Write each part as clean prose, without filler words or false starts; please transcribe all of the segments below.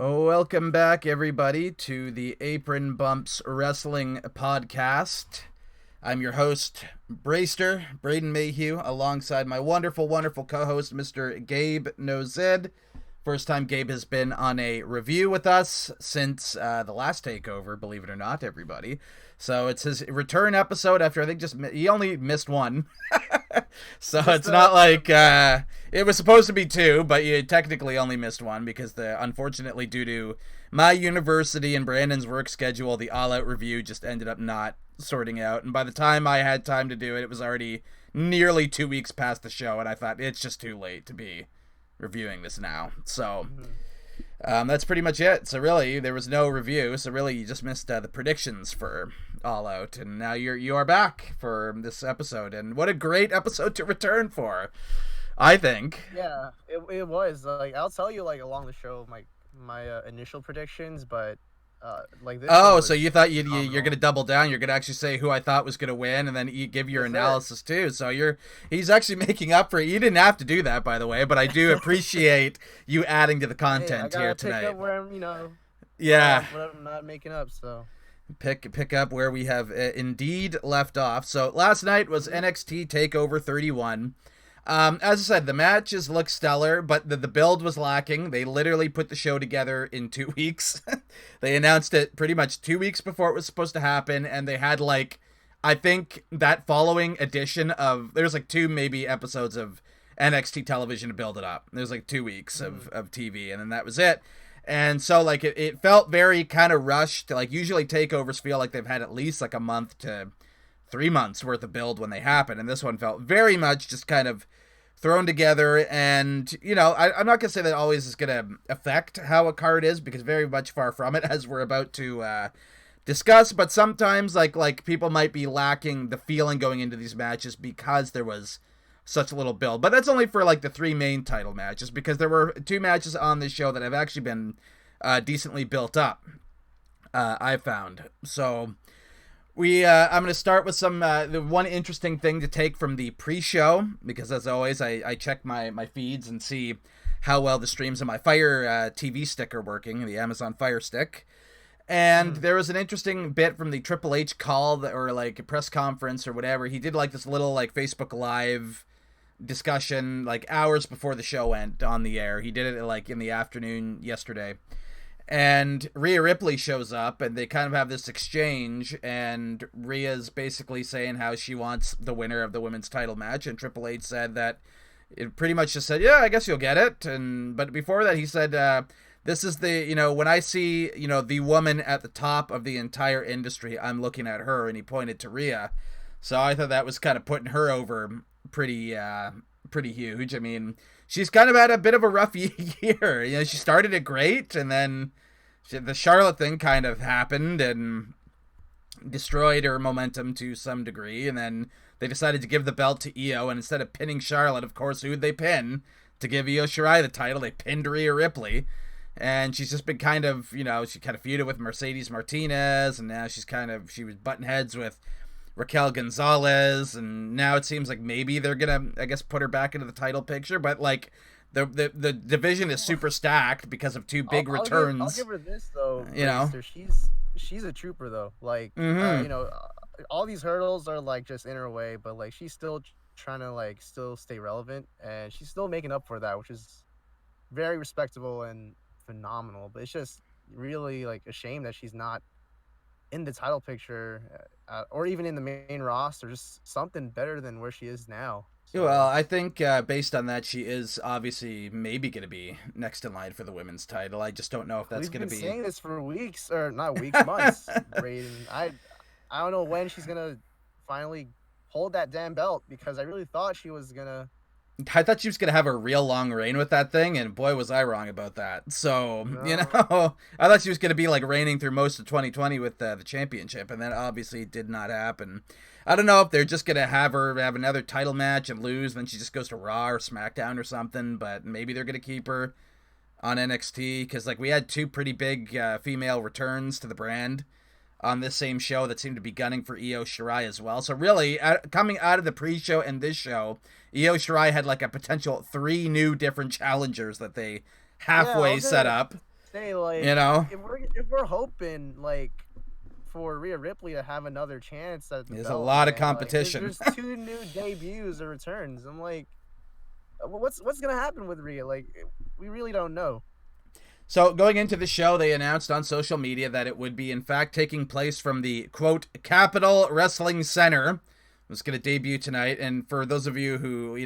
Welcome back, everybody, to the Apron Bumps Wrestling Podcast. I'm your host, Braden Mayhew, alongside my wonderful, wonderful co-host, Mr. Gabe Nozid. First time Gabe has been on a review with us since the last Takeover, believe it or not, everybody. So it's his return episode after, I think, he only missed one. So it's not like it was supposed to be two, but you technically only missed one because unfortunately, due to my university and Brandon's work schedule, the All Out review just ended up not sorting out. And by the time I had time to do it, it was already nearly 2 weeks past the show, and I thought it's just too late to be reviewing this now. So that's pretty much it. So really, there was no review. So really, you just missed the predictions for All Out, and now you are back for this episode. And what a great episode to return for, I think. Yeah, it was. Like, I'll tell you, like, along the show, my initial predictions, but like this. Oh, so you thought you're gonna double down? You're gonna actually say who I thought was gonna win, and then you give your analysis too. So he's actually making up for it. You didn't have to do that, by the way, but I do appreciate you adding to the content here tonight. Pick up where I'm, what I'm not making up. So pick up where we have indeed left off. So last night was NXT Takeover 31. As I said, the matches look stellar, but the build was lacking. They literally put the show together in 2 weeks. They announced it pretty much 2 weeks before it was supposed to happen, and they had, like, I think that following edition of, there's like two maybe episodes of NXT television to build it up. There's like 2 weeks of TV, and then that was it. And so, like, it felt very kind of rushed. Like, usually takeovers feel like they've had at least like a month to 3 months worth of build when they happen, and this one felt very much just kind of thrown together. And I'm not gonna say that always is gonna affect how a card is, because very much far from it, as we're about to discuss. But sometimes like people might be lacking the feeling going into these matches because there was such little build. But that's only for like the three main title matches, because there were two matches on this show that have actually been decently built up, I found. So I'm going to start with some the one interesting thing to take from the pre-show, because as always I check my feeds and see how well the streams on my Fire TV stick are working, the Amazon Fire Stick. And there was an interesting bit from the Triple H call, or like a press conference or whatever. He did like this little like Facebook Live discussion like hours before the show went on the air. He did it like in the afternoon yesterday. And Rhea Ripley shows up, and they kind of have this exchange, and Rhea's basically saying how she wants the winner of the women's title match, and Triple H said that it pretty much just said, yeah, I guess you'll get it. But before that, he said, this is the, when I see, the woman at the top of the entire industry, I'm looking at her, and he pointed to Rhea. So I thought that was kind of putting her over pretty huge. I mean, she's kind of had a bit of a rough year. She started it great, and then the Charlotte thing kind of happened and destroyed her momentum to some degree. And then they decided to give the belt to Io, and instead of pinning Charlotte, of course, who'd they pin to give Io Shirai the title? They pinned Rhea Ripley. And she's just been kind of, she kind of feuded with Mercedes Martinez, and now she was butting heads with Raquel Gonzalez, and now it seems like maybe they're gonna, I guess, put her back into the title picture. But like the division is super stacked because of two big returns. I'll give her this though. She's a trooper though. Like all these hurdles are like just in her way, but like she's still trying to like still stay relevant, and she's still making up for that, which is very respectable and phenomenal. But it's just really like a shame that she's not in the title picture or even in the main roster, just something better than where she is now. So, well, I think based on that, she is obviously maybe going to be next in line for the women's title. I just don't know if that's going to be. We've been saying this for weeks, or not weeks, months. Braden, I don't know when she's going to finally hold that damn belt, because I really thought she was going to. I thought she was going to have a real long reign with that thing, and boy, was I wrong about that. So, No. I thought she was going to be like reigning through most of 2020 with the championship, and that obviously did not happen. I don't know if they're just going to have her have another title match and lose, then she just goes to Raw or SmackDown or something, but maybe they're going to keep her on NXT, because like we had two pretty big female returns to the brand on this same show that seemed to be gunning for Io Shirai as well. So really, coming out of the pre-show and this show, Io Shirai had like a potential 3 new different challengers that they halfway set up. say, like, you know, if we're hoping like for Rhea Ripley to have another chance at the there's a belt, lot of man, like, competition. there's 2 new debuts or returns. I'm like, what's gonna happen with Rhea? Like, we really don't know. So going into the show, they announced on social media that it would be in fact taking place from the quote Capitol Wrestling Center. It's going to debut tonight, and for those of you who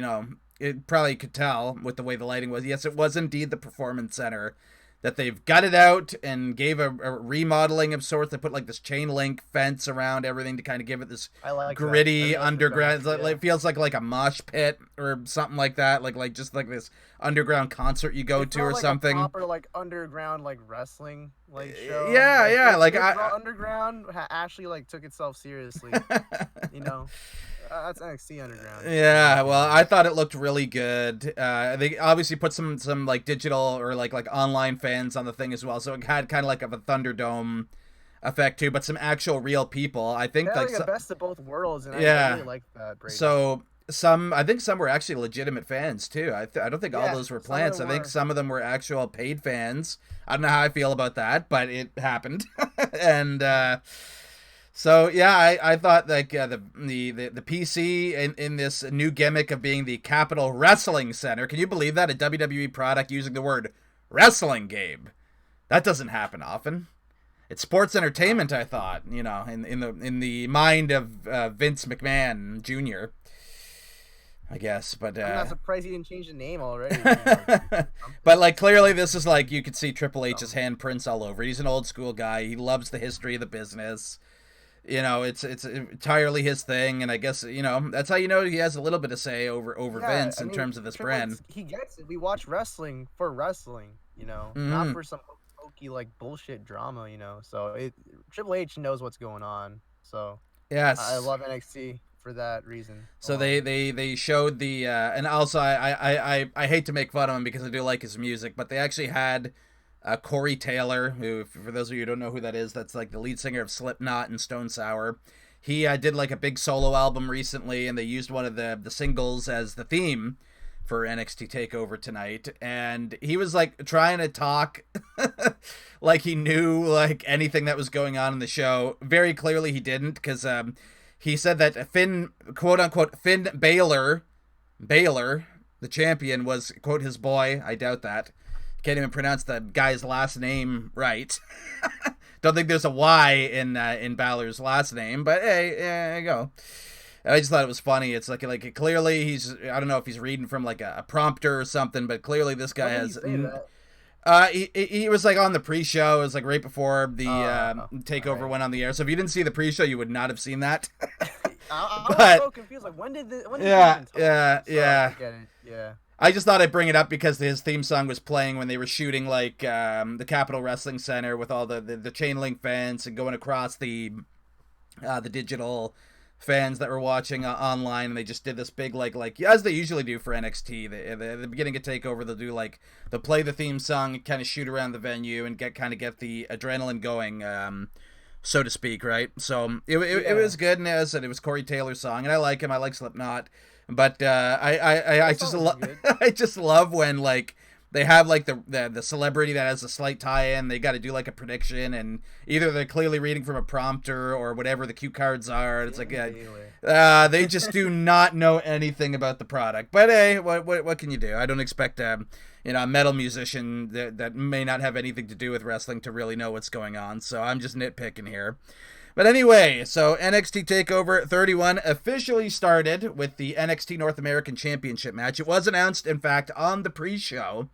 it probably could tell with the way the lighting was, yes, it was indeed the Performance Center that they've gutted out and gave a remodeling of sorts. They put like this chain link fence around everything to kind of give it this gritty underground. It feels like a mosh pit or something like that. Like just like this underground concert you go to or like something. A proper like underground like wrestling like show. Yeah. Like underground actually like took itself seriously. That's NXT Underground. Yeah, well, I thought it looked really good. They obviously put some like digital or like online fans on the thing as well, so it had kind of like a Thunderdome effect too, but some actual real people. I think like the best of both worlds, and I really like that. Brady. So I think some were actually legitimate fans too. I don't think all those were plants. I think some of them were actual paid fans. I don't know how I feel about that, but it happened, and. So yeah, I thought like the PC in this new gimmick of being the Capitol Wrestling Center. Can you believe that, a WWE product using the word wrestling, Gabe? That doesn't happen often. It's sports entertainment, I thought. In the mind of Vince McMahon Jr. I guess, but I'm not surprised he didn't change the name already. But like clearly, this is like you could see Triple H's handprints all over. He's an old school guy. He loves the history of the business. It's entirely his thing, and I guess that's how he has a little bit of say over Vince in terms of this brand. He gets it. We watch wrestling for wrestling, not for some hokey like bullshit drama, So Triple H knows what's going on. So yes, I love NXT for that reason. So they showed the and also I hate to make fun of him because I do like his music, but they actually had. Corey Taylor, who, for those of you who don't know who that is, that's like the lead singer of Slipknot and Stone Sour. He did like a big solo album recently, and they used one of the singles as the theme for NXT Takeover tonight. And he was like trying to talk like he knew like anything that was going on in the show. Very clearly he didn't, because he said that quote unquote Finn Balor, the champion, was quote his boy. I doubt that. Can't even pronounce the guy's last name right. Don't think there's a Y in Balor's last name, but hey, there you go. I just thought it was funny. It's like clearly he's, I don't know if he's reading from like a prompter or something, but clearly this guy has. He was like on the pre-show. It was like right before the takeover went on the air. So if you didn't see the pre-show, you would not have seen that. I was so confused. Like when did yeah. I just thought I'd bring it up because his theme song was playing when they were shooting like the Capitol Wrestling Center with all the chain link fence and going across the digital fans that were watching online, and they just did this big like as they usually do for NXT. At the beginning of Takeover, they'll play the theme song and kind of shoot around the venue and get the adrenaline going, so to speak, right? So it was good, and as I said, it was Corey Taylor's song, and I like him. I like Slipknot. But I just love when like they have like the celebrity that has a slight tie-in. They got to do like a prediction, and either they're clearly reading from a prompter or whatever the cue cards are. It's like they just do not know anything about the product. But hey, what can you do? I don't expect a metal musician that may not have anything to do with wrestling to really know what's going on. So I'm just nitpicking here. But anyway, so NXT TakeOver 31 officially started with the NXT North American Championship match. It was announced, in fact, on the pre-show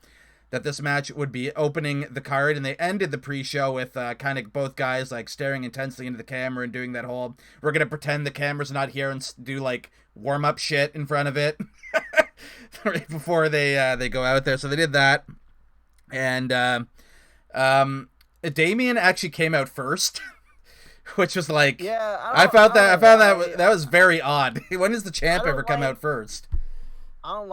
that this match would be opening the card, and they ended the pre-show with kind of both guys like staring intensely into the camera and doing that whole, we're going to pretend the camera's not here and do like warm-up shit in front of it right before they go out there. So they did that. And Damian actually came out first. Which was like, I found that was very odd. When does the champ ever come out first? I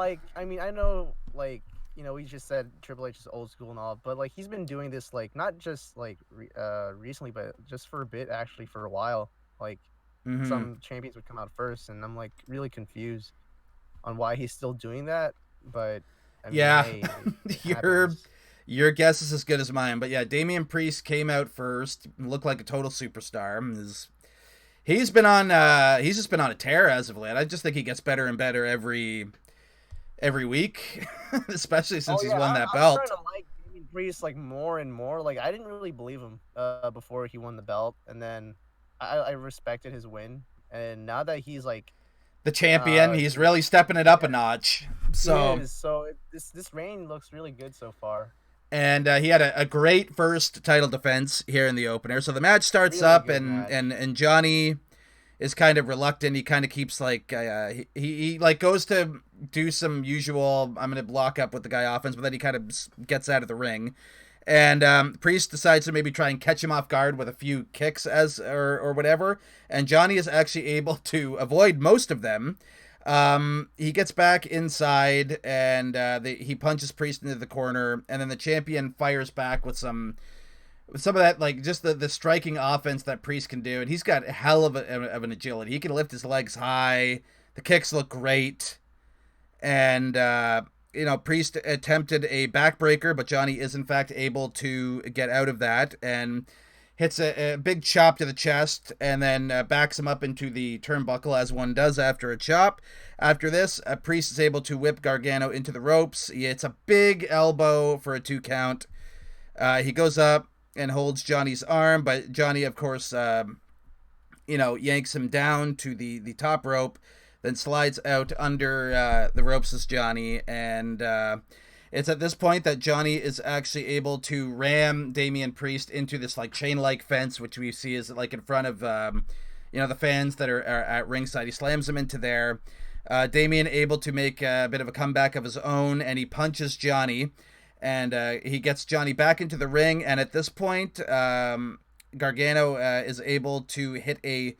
know, like, we just said Triple H is old school and all, but like he's been doing this like not just like recently, but just for a bit, actually for a while. Like some champions would come out first, and I'm like really confused on why he's still doing that. But I mean, hey, Your guess is as good as mine. But yeah, Damian Priest came out first, looked like a total superstar. He's just been on a tear as of late. I just think he gets better and better every week, especially since he's won that I'm belt. starting to like Damian Priest like more and more. Like I didn't really believe him before he won the belt, and then I respected his win, and now that he's like the champion, he's really stepping it up a notch. So he is. So this reign looks really good so far. And he had a great first title defense here in the opener. So the match starts Really up, good and, match. and Johnny is kind of reluctant. He kind of keeps like he like goes to do some usual I'm gonna block up with the guy offense, but then he kind of gets out of the ring. And Priest decides to maybe try and catch him off guard with a few kicks or whatever. And Johnny is actually able to avoid most of them. He gets back inside, and he punches Priest into the corner, and then the champion fires back with some of that, like just the striking offense that Priest can do. And he's got a hell of an agility. He can lift his legs high. The kicks look great. And Priest attempted a backbreaker, but Johnny is in fact able to get out of that and hits a big chop to the chest, and then backs him up into the turnbuckle, as one does after a chop. After this, Priest is able to whip Gargano into the ropes. He hits a big elbow for a 2 count. He goes up and holds Johnny's arm, but Johnny, of course, yanks him down to the top rope, then slides out under the ropes as Johnny, and it's at this point that Johnny is actually able to ram Damian Priest into this like chain-like fence, which we see is like in front of the fans that are at ringside. He slams him into there. Damian able to make a bit of a comeback of his own, and he punches Johnny, and he gets Johnny back into the ring. And at this point, Gargano is able to hit a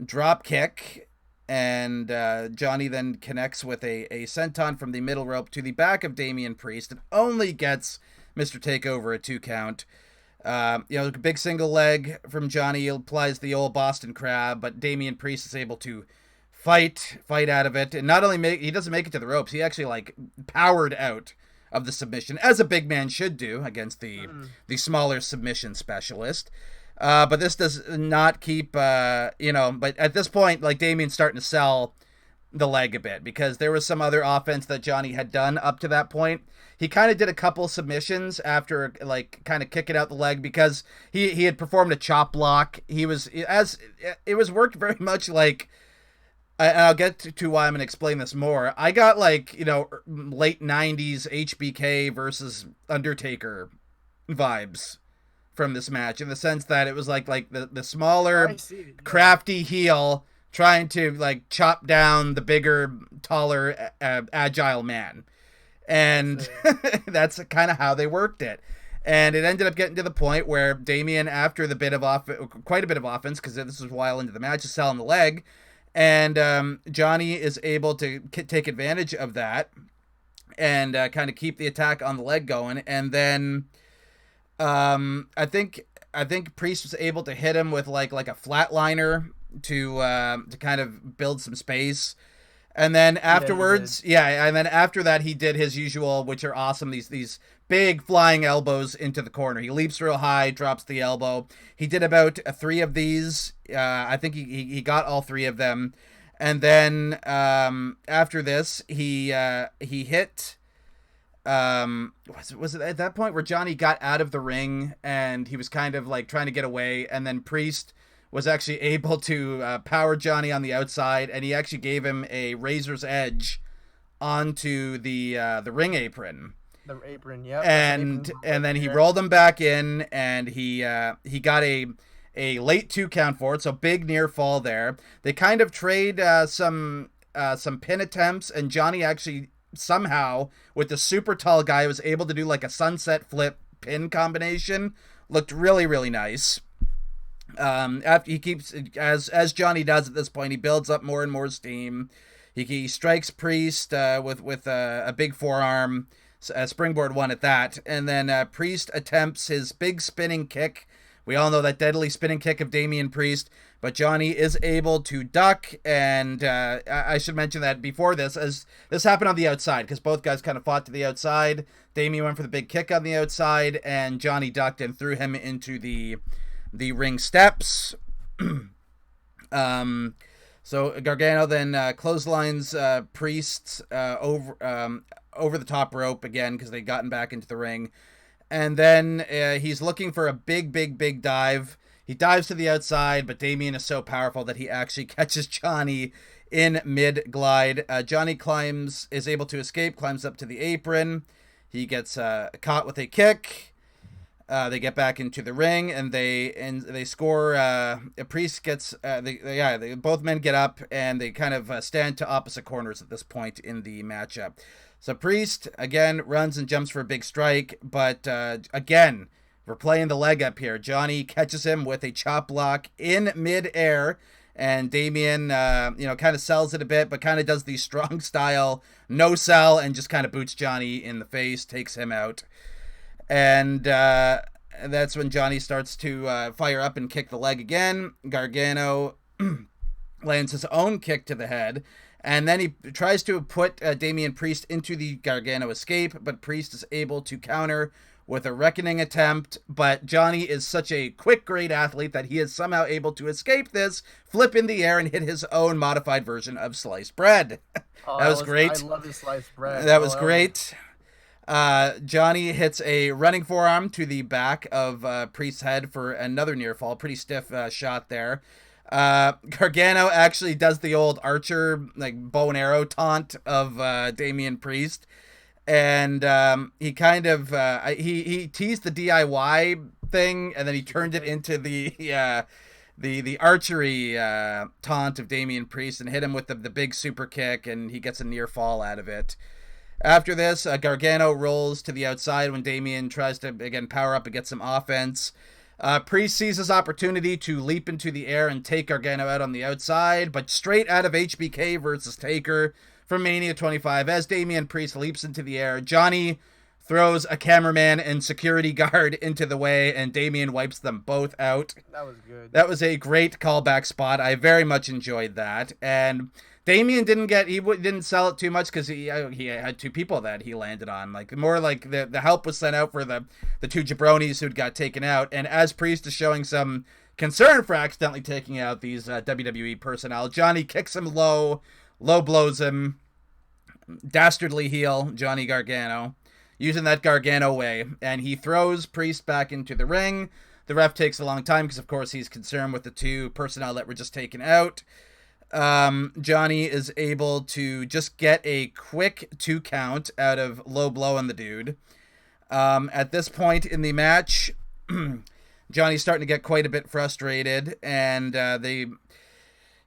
drop kick, and Johnny then connects with a senton from the middle rope to the back of Damian Priest, and only gets Mr. Takeover a 2 count. Big single leg from Johnny. He applies the old Boston Crab, but Damian Priest is able to fight out of it, and not only he doesn't make it to the ropes, he actually like powered out of the submission, as a big man should do against the smaller submission specialist. But this does not keep, but at this point, like, Damian's starting to sell the leg a bit, because there was some other offense that Johnny had done up to that point. He kind of did a couple submissions after, like, kind of kicking out the leg, because he had performed a chop block. It was worked very much like, and I'll get to why I'm going to explain this more. I got, like, late 90s HBK versus Undertaker vibes from this match, in the sense that it was like the smaller, crafty heel trying to like chop down the bigger, taller, agile man. And that's kind of how they worked it. And it ended up getting to the point where Damian, after quite a bit of offense, because this was a while into the match, is selling the leg, and Johnny is able to take advantage of that and kind of keep the attack on the leg going. And then I think Priest was able to hit him with like a flatliner to kind of build some space. And then afterwards, and then after that, he did his usual, which are awesome, these big flying elbows into the corner. He leaps real high, drops the elbow. He did about 3 of these. I think he got all 3 of them. And then after this, he hit... was it at that point where Johnny got out of the ring and he was kind of like trying to get away, and then Priest was actually able to power Johnny on the outside, and he actually gave him a razor's edge onto the ring apron. The apron, yeah. And then he rolled him back in, and he got a late 2 count for it, so big near fall there. They kind of trade some pin attempts, and Johnny actually somehow, with the super tall guy, was able to do like a sunset flip pin combination. Looked really, really nice. After he keeps, as Johnny does at this point, he builds up more and more steam. He strikes Priest with a big forearm, a springboard one at that, and then Priest attempts his big spinning kick We all know that deadly spinning kick of Damian Priest, but Johnny is able to duck, and I should mention that before this, as this happened on the outside, because both guys kind of fought to the outside. Damian went for the big kick on the outside, and Johnny ducked and threw him into the ring steps. So Gargano then clotheslines Priest over the top rope again, because they'd gotten back into the ring. And then he's looking for a big dive. He dives to the outside, but Damian is so powerful that he actually catches Johnny in mid-glide. Johnny is able to escape, climbs up to the apron. He gets caught with a kick. They get back into the ring, and they score. Priest gets. Both men get up, and they kind of stand to opposite corners at this point in the matchup. So Priest, again, runs and jumps for a big strike, but again, we're playing the leg up here. Johnny catches him with a chop block in midair, and Damian, kind of sells it a bit, but kind of does the strong style no sell and just kind of boots Johnny in the face, takes him out. And that's when Johnny starts to fire up and kick the leg again. Gargano lands his own kick to the head. And then he tries to put Damian Priest into the Gargano escape, but Priest is able to counter with a reckoning attempt. But Johnny is such a quick, great athlete that he is somehow able to escape this, flip in the air, and hit his own modified version of sliced bread. That was great. I love his sliced bread. That was great. Johnny hits a running forearm to the back of Priest's head for another near fall. Pretty stiff shot there. Gargano actually does the old Archer, like, bow and arrow taunt of Damian Priest. And he kind of, he teased the DIY thing, and then he turned it into the archery taunt of Damian Priest and hit him with the big super kick, and he gets a near fall out of it. After this, Gargano rolls to the outside when Damian tries to, again, power up and get some offense. Priest sees his opportunity to leap into the air and take Gargano out on the outside, but straight out of HBK versus Taker from Mania 25, as Damian Priest leaps into the air, Johnny throws a cameraman and security guard into the way, and Damian wipes them both out. That was good. That was a great callback spot. I very much enjoyed that. And Damian didn't sell it too much because he had two people that he landed on. Like, more like the help was sent out for the two jabronis who'd got taken out. And as Priest is showing some concern for accidentally taking out these WWE personnel, Johnny kicks him low blows him. Dastardly heel, Johnny Gargano, using that Gargano way. And he throws Priest back into the ring. The ref takes a long time because, of course, he's concerned with the two personnel that were just taken out. Johnny is able to just get a quick 2 count out of low blow on the dude. At this point in the match, Johnny's starting to get quite a bit frustrated, and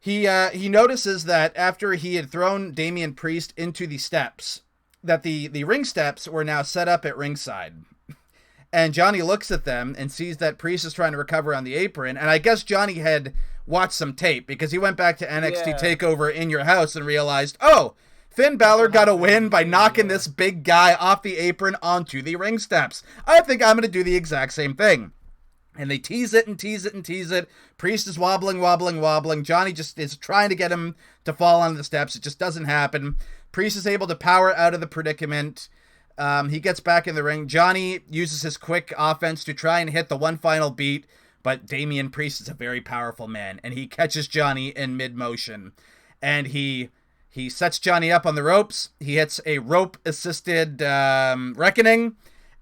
he notices that after he had thrown Damian Priest into the steps, that the ring steps were now set up at ringside. And Johnny looks at them and sees that Priest is trying to recover on the apron, and I guess Johnny had watched some tape because he went back to NXT Takeover in your house and realized, oh, Finn Balor got a win by knocking this big guy off the apron onto the ring steps. I think I'm going to do the exact same thing. And they tease it and tease it and tease it. Priest is wobbling. Johnny just is trying to get him to fall onto the steps. It just doesn't happen. Priest is able to power out of the predicament. He gets back in the ring. Johnny uses his quick offense to try and hit the one final beat, but Damian Priest is a very powerful man, and he catches Johnny in mid-motion. And he sets Johnny up on the ropes. He hits a rope-assisted reckoning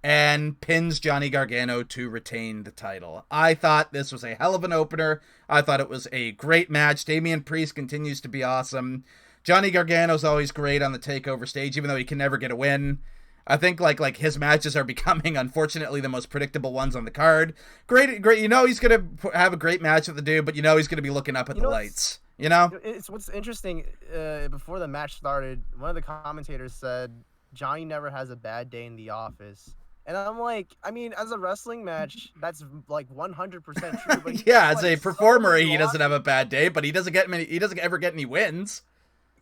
and pins Johnny Gargano to retain the title. I thought this was a hell of an opener. I thought it was a great match. Damian Priest continues to be awesome. Johnny Gargano's always great on the Takeover stage, even though he can never get a win. I think like his matches are becoming, unfortunately, the most predictable ones on the card. Great. You know he's gonna have a great match with the dude, but you know he's gonna be looking up at the lights. You know, it's what's interesting. Before the match started, one of the commentators said Johnny never has a bad day in the office, and I'm like, I mean, as a wrestling match, that's like 100% true. But yeah, as a performer, he doesn't have a bad day, but he doesn't ever get any wins.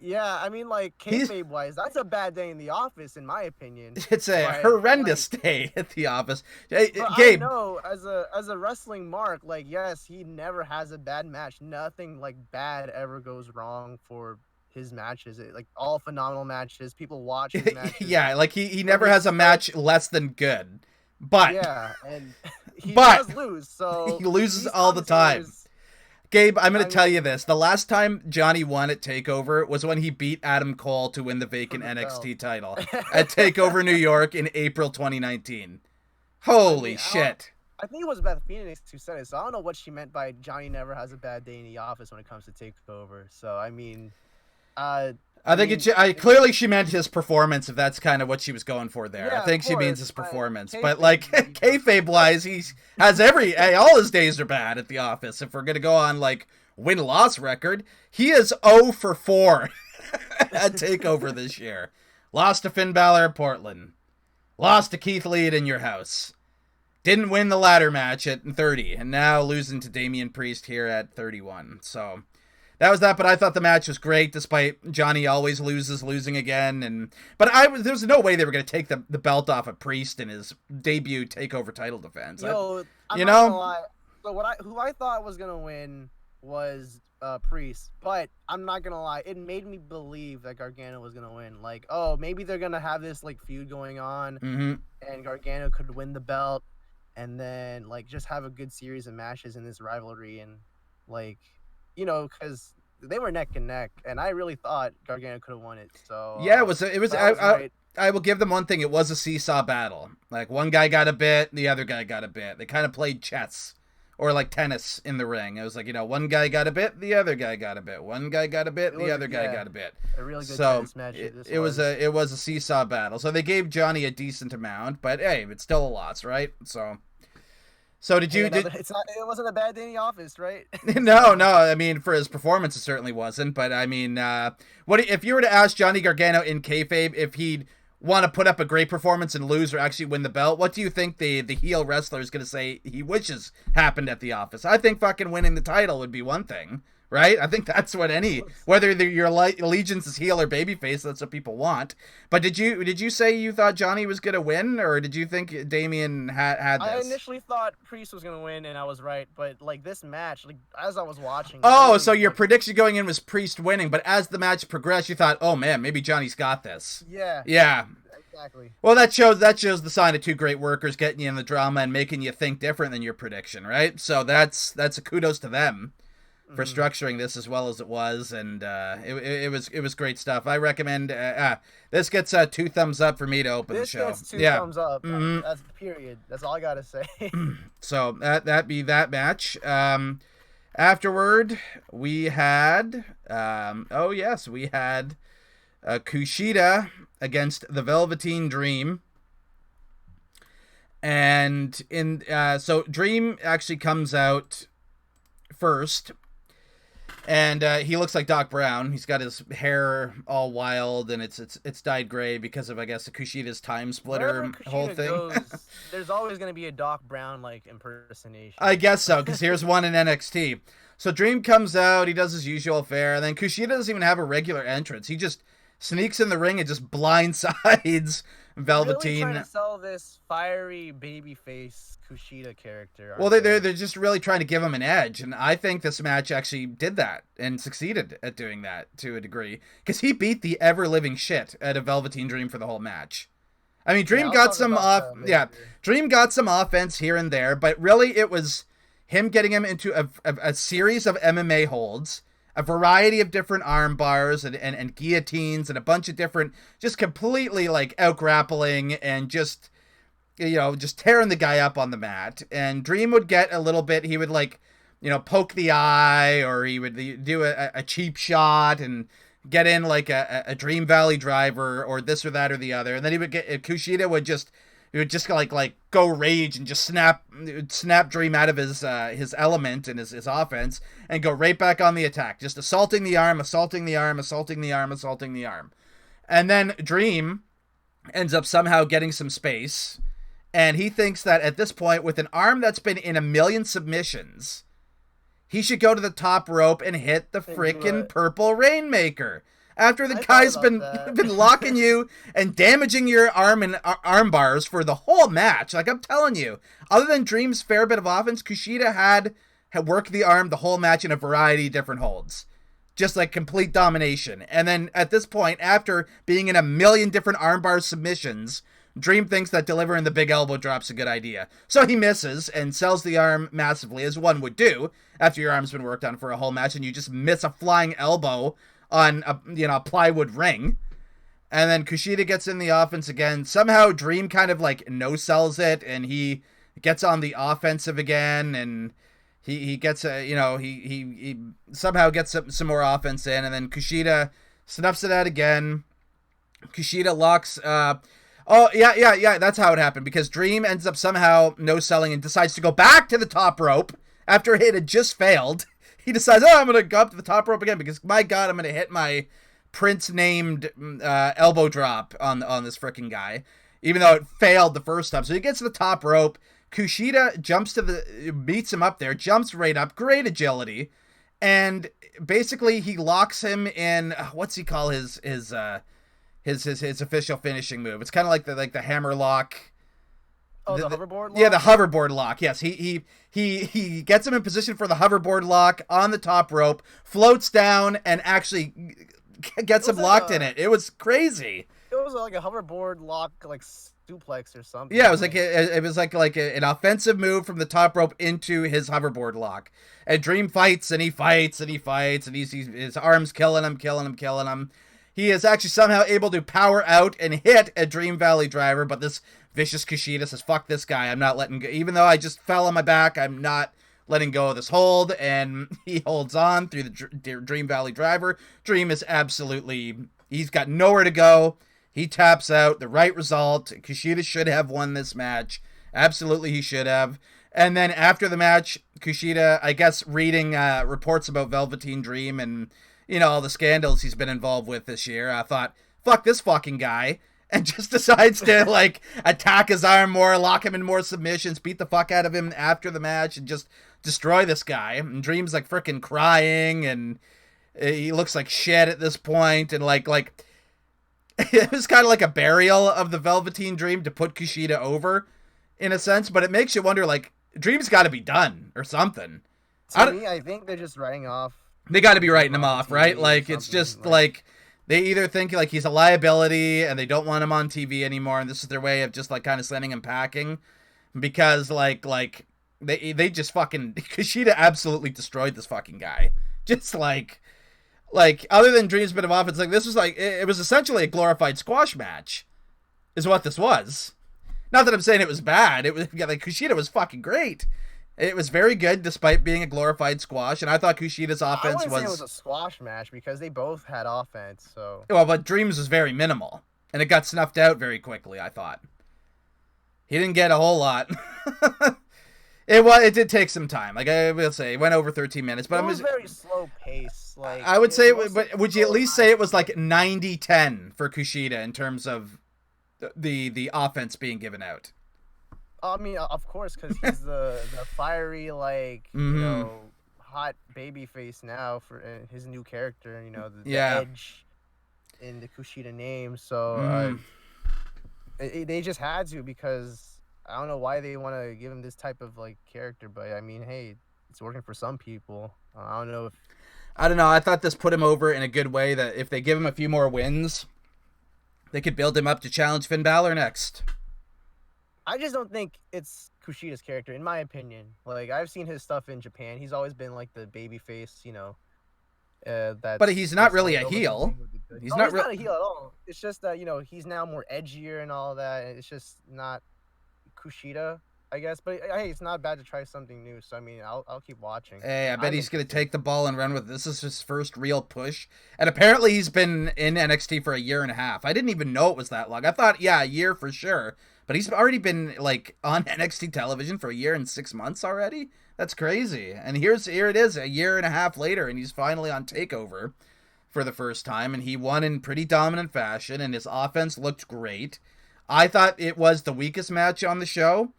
Yeah, I mean, like, kayfabe wise, that's a bad day in the office, in my opinion. It's a horrendous day at the office. Hey, but Gabe, I know, as a wrestling mark, like, yes, he never has a bad match. Nothing like bad ever goes wrong for his matches. Like all phenomenal matches. People watch his matches. Yeah, like he never has a match less than good. But yeah, and he does lose. So he loses all the time. Gabe, I'm going to tell you this. The last time Johnny won at TakeOver was when he beat Adam Cole to win the vacant NXT title at TakeOver New York in April 2019. Holy shit. I think it was Beth Phoenix who said it, so I don't know what she meant by Johnny never has a bad day in the office when it comes to TakeOver. So, I mean... clearly she meant his performance, if that's kind of what she was going for there. Yeah, I think she means his performance. But like kayfabe wise, he has all his days are bad at the office. If we're gonna go on like win-loss record, he is 0 for 4 at TakeOver this year. Lost to Finn Balor at Portland. Lost to Keith Lee in your house. Didn't win the ladder match at 30, and now losing to Damian Priest here at 31. So that was that, but I thought the match was great, despite Johnny always losing again. But there's no way they were going to take the belt off of Priest in his debut TakeOver title defense. I'm not gonna lie. So who I thought was going to win was Priest, but I'm not going to lie. It made me believe that Gargano was going to win. Like, oh, maybe they're going to have this like feud going on, and Gargano could win the belt, and then like just have a good series of matches in this rivalry, and like... You know, because they were neck and neck, and I really thought Gargano could have won it. So yeah, it was. I will give them one thing: it was a seesaw battle. Like one guy got a bit, the other guy got a bit. They kind of played chess or like tennis in the ring. It was like, one guy got a bit, the other guy got a bit. One guy got a bit, the other guy got a bit. A really good tennis match. It was a seesaw battle. So they gave Johnny a decent amount, but hey, it's still a loss, right? So did you? It wasn't a bad day in the office, right? No. I mean, for his performance, it certainly wasn't. But I mean, if you were to ask Johnny Gargano in kayfabe if he'd want to put up a great performance and lose or actually win the belt, what do you think the heel wrestler is going to say he wishes happened at the office? I think fucking winning the title would be one thing, right? I think that's what whether your allegiance is heel or babyface, that's what people want. But did you say you thought Johnny was going to win, or did you think Damian had this? I initially thought Priest was going to win, and I was right. But like this match, like as I was watching. Oh, so your prediction going in was Priest winning, but as the match progressed, you thought, oh man, maybe Johnny's got this. Yeah. Yeah. Exactly. Well, that shows the sign of two great workers getting you in the drama and making you think different than your prediction, right? So that's a kudos to them for structuring this as well as it was, and it was great stuff. I recommend this gets 2 thumbs up for me to open the show. This gets 2 thumbs up. That's period. That's all I gotta say. So that be that match. Afterward, we had we had Kushida against the Velveteen Dream. And so Dream actually comes out first. And he looks like Doc Brown. He's got his hair all wild, and it's dyed gray because of, I guess, the Kushida's time splitter whole thing. Goes, there's always going to be a Doc Brown like impersonation. I guess so, because here's one in NXT. So Dream comes out, he does his usual fare, and then Kushida doesn't even have a regular entrance. He just sneaks in the ring and just blindsides Velveteen. Really trying to sell this fiery babyface Kushida character. Well, they're just really trying to give him an edge, and I think this match actually did that and succeeded at doing that to a degree, because he beat the ever-living shit out of Velveteen Dream for the whole match. I mean, Dream got some Dream got some offense here and there, but really it was him getting him into a series of MMA holds, a variety of different arm bars and guillotines and a bunch of different, just completely like out grappling and just tearing the guy up on the mat. And Dream would get a little bit, he would poke the eye, or he would do a cheap shot and get in like a Dream Valley driver or this or that or the other. And then Kushida would just go rage and just snap Dream out of his element and his offense and go right back on the attack, just assaulting the arm. And then Dream ends up somehow getting some space, and he thinks that at this point, with an arm that's been in 1 million submissions, he should go to the top rope and hit the freaking Purple Rainmaker. After the guy's been locking you and damaging your arm and arm bars for the whole match. Like, I'm telling you, other than Dream's fair bit of offense, Kushida had worked the arm the whole match in a variety of different holds. Just like complete domination. And then at this point, after being in a million different armbar submissions, Dream thinks that delivering the big elbow drop's a good idea. So he misses and sells the arm massively, as one would do after your arm's been worked on for a whole match and you just miss a flying elbow on a plywood ring. And then Kushida gets in the offense again. Somehow Dream kind of like no-sells it and he gets on the offensive again, and he gets he somehow gets some more offense in, and then Kushida snuffs it out again. Kushida locks that's how it happened, because Dream ends up somehow no-selling and decides to go back to the top rope after it had just failed. He decides, I'm going to go up to the top rope again because, my God, I'm going to hit my Prince-named elbow drop on this freaking guy, even though it failed the first time. So he gets to the top rope. Kushida beats him up there, jumps right up, great agility, and basically he locks him in, what's he call his official finishing move? It's kind of like the hammer lock. Oh, the hoverboard lock? Yeah, the hoverboard lock. Yes, he gets him in position for the hoverboard lock on the top rope, floats down, and actually gets him locked in it. It was crazy. It was like a hoverboard lock, like duplex or something. Yeah, it was like an offensive move from the top rope into his hoverboard lock. And Dream fights and he fights and he fights, and his arms killing him. He is actually somehow able to power out and hit a Dream Valley driver, but this vicious Kushida says, fuck this guy, I'm not letting go. Even though I just fell on my back, I'm not letting go of this hold, and he holds on through the Dream Valley driver. Dream is he's got nowhere to go. He taps out. The right result. Kushida should have won this match. Absolutely he should have. And then after the match, Kushida, I guess, reading reports about Velveteen Dream and all the scandals he's been involved with this year, I thought, fuck this fucking guy, and just decides to, attack his arm more, lock him in more submissions, beat the fuck out of him after the match, and just destroy this guy. And Dream's, freaking crying, and he looks like shit at this point, and, it was kind of like a burial of the Velveteen Dream to put Kushida over, in a sense, but it makes you wonder, Dream's got to be done, or something. I think they're just writing off. They got to be writing him off, right? It's just they either think he's a liability and they don't want him on TV anymore, and this is their way of just kind of sending him packing, because they just fucking Kushida absolutely destroyed this fucking guy. Just other than Dream's bit of offense, this was it was essentially a glorified squash match, is what this was. Not that I'm saying it was bad. It was Kushida was fucking great. It was very good, despite being a glorified squash, and I thought Kushida's offense I wouldn't say it was a squash match, because they both had offense, so... Well, but Dreams was very minimal, and it got snuffed out very quickly, I thought. He didn't get a whole lot. It did take some time. I will say, it went over 13 minutes, but it was very slow pace. I would say, but would you at least say it was 90-10 for Kushida in terms of the offense being given out? I mean, of course, because he's the fiery, hot baby face now for his new character, the edge in the Kushida name. So they just had to, because I don't know why they want to give him this type of character, but I mean, hey, it's working for some people. I don't know. I thought this put him over in a good way, that if they give him a few more wins, they could build him up to challenge Finn Balor next. I just don't think it's Kushida's character, in my opinion. I've seen his stuff in Japan. He's always been the baby face, but he's not really a heel. He's not a heel at all. It's just that, he's now more edgier and all that. And it's just not Kushida, I guess. But hey, it's not bad to try something new. So I mean, I'll keep watching. Hey, I bet he's gonna take the ball and run with it. This is his first real push, and apparently he's been in NXT for a year and a half. I didn't even know it was that long. I thought, a year for sure. But he's already been on NXT television for a year and 6 months already. That's crazy. And here it is, a year and a half later, and he's finally on Takeover for the first time, and he won in pretty dominant fashion, and his offense looked great. I thought it was the weakest match on the show,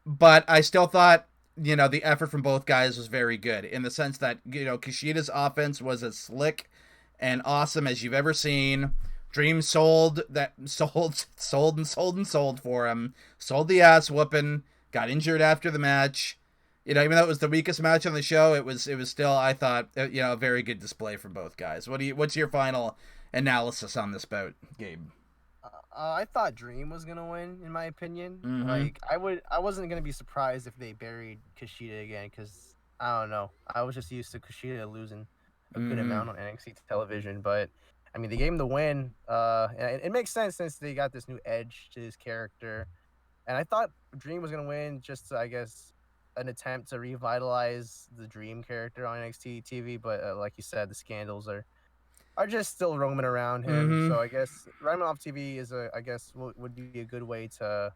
but I still thought, the effort from both guys was very good, in the sense that, Kushida's offense was as slick and awesome as you've ever seen. Dream sold for him. Sold the ass whooping. Got injured after the match. Even though it was the weakest match on the show, it was still, I thought, a very good display from both guys. What's your final analysis on this bout, Gabe? I thought Dream was gonna win, in my opinion. Mm-hmm. Like I wasn't gonna be surprised if they buried Kushida again, because I don't know. I was just used to Kushida losing a good amount on NXT television, but I mean, they gave him the win. And it makes sense since they got this new edge to his character. And I thought Dream was gonna win, just I guess an attempt to revitalize the Dream character on NXT TV. But like you said, the scandals are just still roaming around him. Mm-hmm. So I guess running off TV is would be a good way to,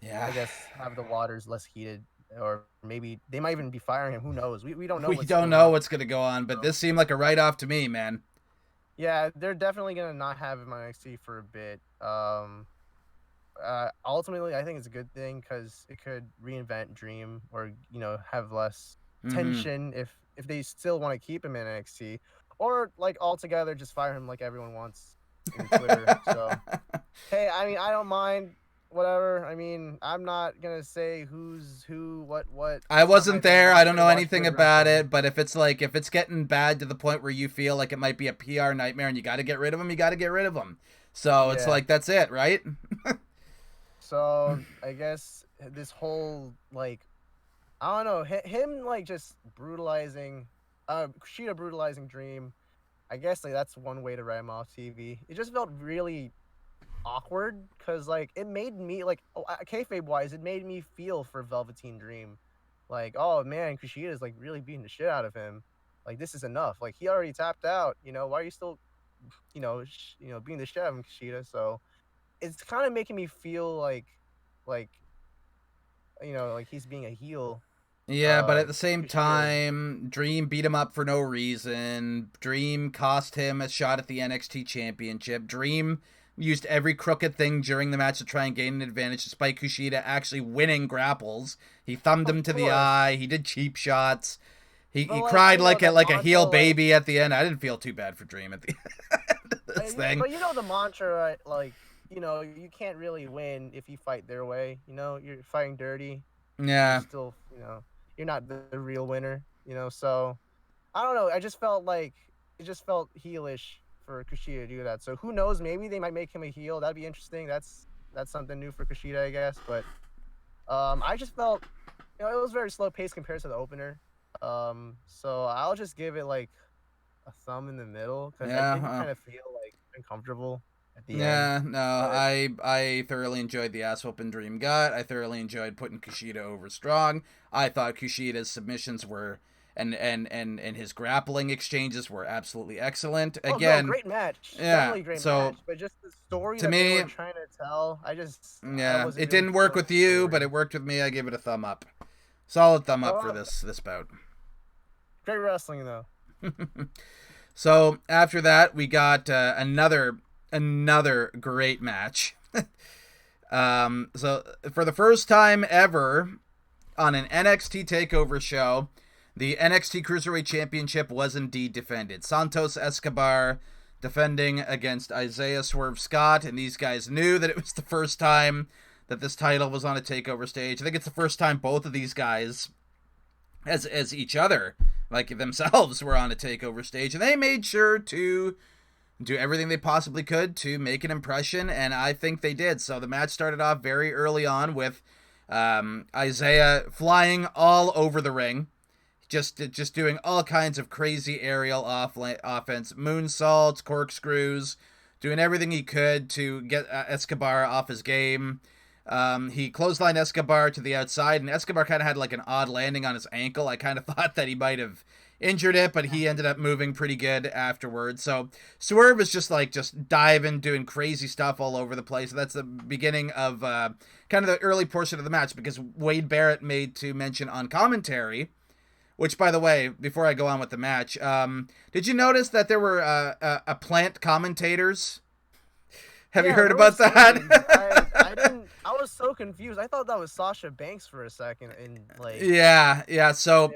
I guess, have the waters less heated, or maybe they might even be firing him. Who knows? We don't know. We don't know what's gonna go on, but this seemed like a write off to me, man. Yeah, they're definitely gonna not have him on NXT for a bit. Ultimately, I think it's a good thing because it could reinvent Dream, or have less tension if they still want to keep him in NXT. Or, like, altogether, just fire him like everyone wants in Twitter. So, hey, I mean, I don't mind, whatever. I mean, I'm not going to say who's who, what. I wasn't there. I don't know anything about it. But if it's getting bad to the point where you feel like it might be a PR nightmare and you got to get rid of him, you got to get rid of him. So, it's like, that's it, right? So, I guess this whole, like, I don't know, him, like, just brutalizing... Kushida brutalizing Dream, I guess like that's one way to write him off TV. It just felt really awkward because like it made me like kayfabe wise, it made me feel for Velveteen Dream, like, oh man, Kushida is like really beating the shit out of him. Like, this is enough. Like, he already tapped out. Why are you still, beating the shit out of him, Kushida? So it's kind of making me feel like he's being a heel. Yeah, but at the same time, Dream beat him up for no reason. Dream cost him a shot at the NXT Championship. Dream used every crooked thing during the match to try and gain an advantage, despite Kushida actually winning grapples. He thumbed him to the eye. He did cheap shots. He cried like a heel baby at the end. I didn't feel too bad for Dream at the end of this thing. But the mantra, you can't really win if you fight their way. You're fighting dirty. Yeah. You're still, you're not the real winner, so I don't know. I just felt like it just felt heelish for Kushida to do that. So who knows? Maybe they might make him a heel. That'd be interesting. That's something new for Kushida, I guess. But I just felt, it was very slow paced compared to the opener. So I'll just give it like a thumb in the middle because I did kind of feel like uncomfortable at the end. No, I thoroughly enjoyed the ass whooping Dream got. I thoroughly enjoyed putting Kushida over strong. I thought Kushida's submissions were and his grappling exchanges were absolutely excellent. Again, great match. Yeah, definitely great match. But just the story that they were trying to tell, it didn't work with you, but it worked with me. I give it a thumb up. Solid thumb up for this bout. Great wrestling though. So after that, we got another great match. So for the first time ever on an NXT Takeover show, the NXT Cruiserweight Championship was indeed defended. Santos Escobar defending against Isaiah Swerve Scott, and these guys knew that it was the first time that this title was on a Takeover stage. I think it's the first time both of these guys, as each other, like themselves, were on a Takeover stage, and they made sure to do everything they possibly could to make an impression, and I think they did. So the match started off very early on with Isaiah flying all over the ring, just doing all kinds of crazy aerial offense, moonsaults, corkscrews, doing everything he could to get Escobar off his game. He clotheslined Escobar to the outside, and Escobar kind of had like an odd landing on his ankle. I kind of thought that he might have injured it, but he ended up moving pretty good afterwards. So Swerve is just diving, doing crazy stuff all over the place. That's the beginning of kind of the early portion of the match, because Wade Barrett made to mention on commentary, which, by the way, before I go on with the match, did you notice that there were a plant commentators? Have you heard about that? I didn't. I was so confused. I thought that was Sasha Banks for a second, and Yeah. So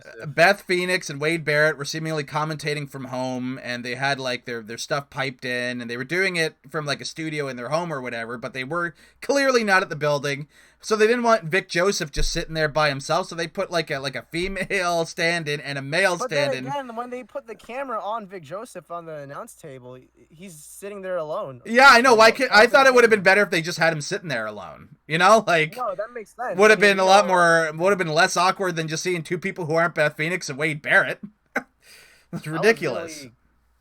Joseph. Beth Phoenix and Wade Barrett were seemingly commentating from home, and they had like their stuff piped in, and they were doing it from like a studio in their home or whatever, but they were clearly not at the building. So they didn't want Vic Joseph just sitting there by himself, so they put like a female stand-in and a male stand-in. But then again, when they put the camera on Vic Joseph on the announce table, he's sitting there alone. Yeah, I know. I thought it would have been better if they just had him sitting there alone. You know, like no, that makes sense. Would have been a lot more. Would have been less awkward than just seeing two people who aren't Beth Phoenix and Wade Barrett. It's ridiculous.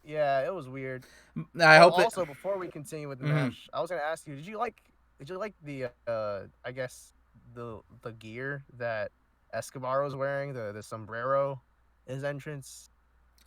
Yeah, it was weird. I hope. Also, before we continue with the match, I was gonna ask you: Did you like the I guess the gear that Escobar was wearing, the sombrero, his entrance?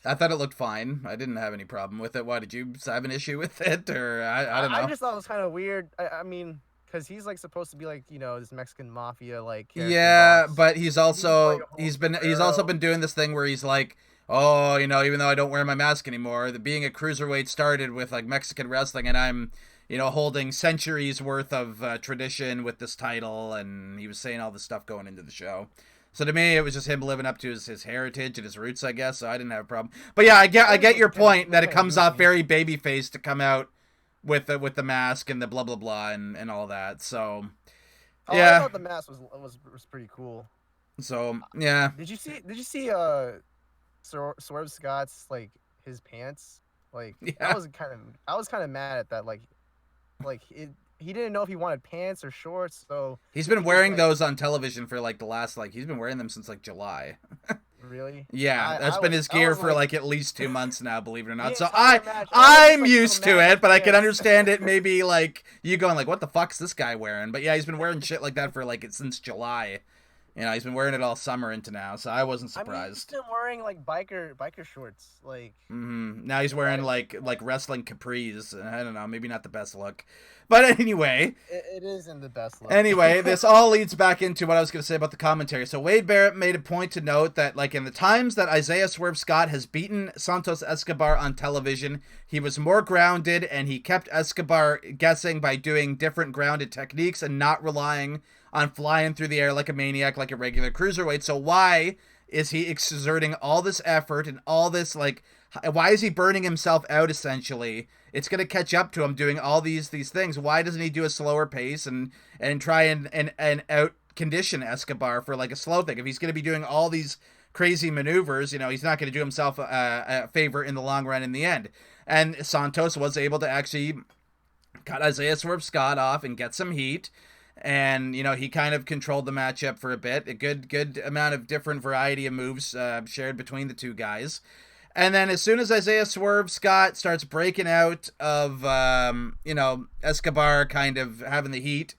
I thought it looked fine. I didn't have any problem with it. Why did you have an issue with it, or I don't know? I just thought it was kind of weird. I mean, because he's like supposed to be like, you know, this Mexican mafia like. Yeah, but he's also he's also been doing this thing where he's like, oh, you know, even though I don't wear my mask anymore, being a cruiserweight started with like Mexican wrestling, and I'm, you know, holding centuries worth of tradition with this title, and he was saying all this stuff going into the show. So to me, it was just him living up to his heritage and his roots, I guess. So I didn't have a problem. But yeah, I get your point that it comes off very babyface to come out with the mask and the blah blah blah and all that. So yeah, I thought the mask was pretty cool. So yeah. Did you see Swerve Scott's like his pants? Like I was kind of mad at that. Like he didn't know if he wanted pants or shorts, so he's been wearing those on television for like the last he's been wearing them since like July. Really? Yeah, that's been his gear for like at least 2 months now, believe it or not. So I'm used to it, but I can understand it maybe like you going like, what the fuck's this guy wearing? But yeah, he's been wearing shit like that for like since July. You know, he's been wearing it all summer into now, so I wasn't surprised. I mean, he's been wearing like biker shorts, like. Now he's wearing like wrestling capris. I don't know, maybe not the best look, but anyway. It isn't the best look. Anyway, this all leads back into what I was going to say about the commentary. So Wade Barrett made a point to note that like in the times that Isaiah Swerve Scott has beaten Santos Escobar on television, he was more grounded, and he kept Escobar guessing by doing different grounded techniques and not relying on flying through the air like a maniac, like a regular cruiserweight. So why is he exerting all this effort and all this, like, why is he burning himself out, essentially? It's going to catch up to him doing all these things. Why doesn't he do a slower pace and try and out condition Escobar for, like, a slow thing? If he's going to be doing all these crazy maneuvers, you know, he's not going to do himself a favor in the long run in the end. And Santos was able to actually cut Isaiah Swerve Scott off and get some heat. And, you know, he kind of controlled the matchup for a bit. A good amount of different variety of moves shared between the two guys. And then as soon as Isaiah Swerve Scott starts breaking out of, you know, Escobar kind of having the heat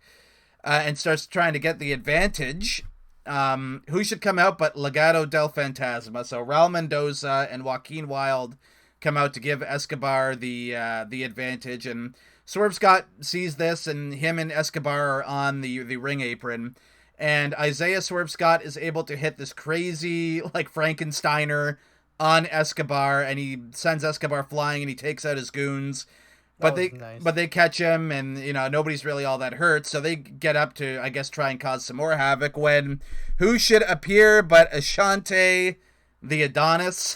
and starts trying to get the advantage, who should come out but Legado del Fantasma? So Raul Mendoza and Joaquin Wilde come out to give Escobar the advantage, and Swerve Scott sees this, and him and Escobar are on the ring apron, and Isaiah Swerve Scott is able to hit this crazy, like, Frankensteiner on Escobar, and he sends Escobar flying, and he takes out his goons. But they catch him, and, you know, nobody's really all that hurt, so they get up to, I guess, try and cause some more havoc when who should appear but Ashante the Adonis?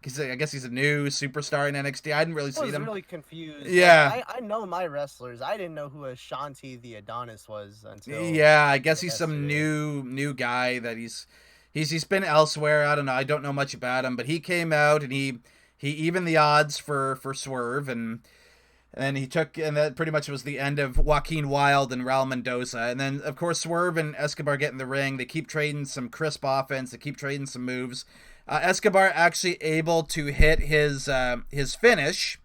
I guess he's a new superstar in NXT. I didn't really see them. I was really confused. Yeah. Like, I know my wrestlers. I didn't know who Ashanti the Adonis was until. Yeah, I guess he's some new guy that he's been elsewhere. I don't know. I don't know much about him, but he came out and he evened the odds for Swerve, and he took, and that pretty much was the end of Joaquin Wilde and Raul Mendoza. And then, of course, Swerve and Escobar get in the ring. They keep trading some crisp offense. They keep trading some moves. Escobar actually able to hit his finish,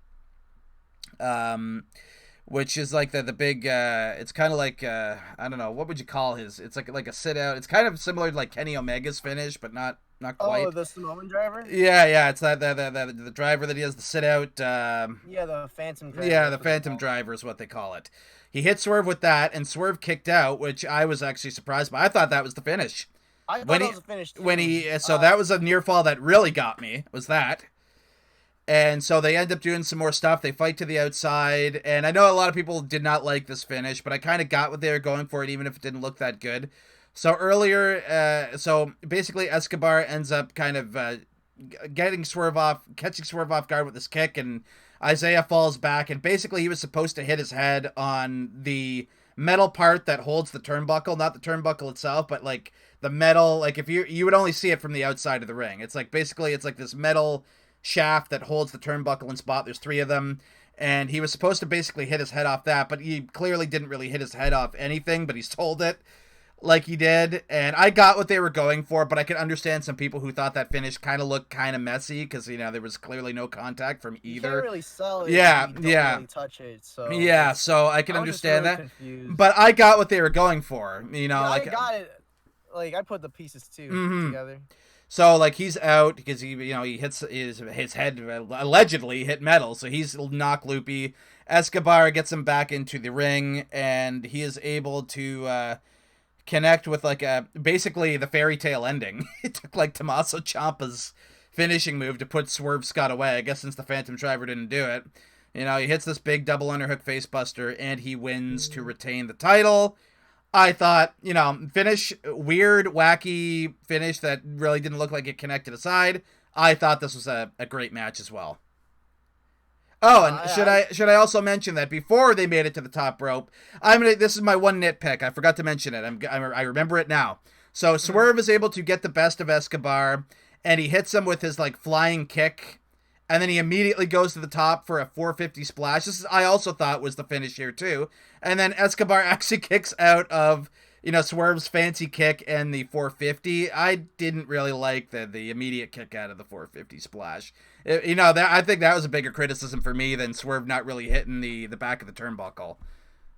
which is like the big. It's kind of like I don't know, what would you call his? It's like a sit out. It's kind of similar to like Kenny Omega's finish, but not quite. Oh, the Samoan driver. Yeah. It's that the driver that he has the sit out. Yeah, the Phantom driver. Yeah, the Phantom driver is what they call it. He hit Swerve with that, and Swerve kicked out, which I was actually surprised by. I thought that was the finish. I thought it was a finish too. So that was a near fall that really got me, was that. And so they end up doing some more stuff. They fight to the outside, and I know a lot of people did not like this finish, but I kind of got what they were going for it, even if it didn't look that good. So earlier, so basically Escobar ends up kind of catching Swerve off guard with this kick, and Isaiah falls back, and basically he was supposed to hit his head on the metal part that holds the turnbuckle, not the turnbuckle itself, but like the metal, like if you would only see it from the outside of the ring. It's like basically it's like this metal shaft that holds the turnbuckle in spot. There's 3 of them. And he was supposed to basically hit his head off that, but he clearly didn't really hit his head off anything, but he's told it like he did. And I got what they were going for, but I could understand some people who thought that finish kind of looked kind of messy because, you know, there was clearly no contact from either. You can't really sell it. Yeah, if you don't really touch it. So yeah, so I can understand really that. Confused. But I got what they were going for, you know. Yeah, like I got it. Like I put the pieces too together. So, like, he's out because he hits his head allegedly hit metal, so he's knock loopy. Escobar gets him back into the ring, and he is able to connect with basically the fairy tale ending. It took like Tommaso Ciampa's finishing move to put Swerve Scott away. I guess since the Phantom Driver didn't do it, you know, he hits this big double underhook facebuster, and he wins to retain the title. I thought, you know, finish, weird, wacky finish that really didn't look like it connected aside. I thought this was a great match as well. Oh, and should I also mention that before they made it to the top rope, this is my one nitpick. I forgot to mention it. I remember it now. So Swerve is able to get the best of Escobar, and he hits him with his like flying kick, and then he immediately goes to the top for a 450 splash. I also thought was the finish here too. And then Escobar actually kicks out of, you know, Swerve's fancy kick and the 450. I didn't really like the immediate kick out of the 450 splash. I think that was a bigger criticism for me than Swerve not really hitting the back of the turnbuckle.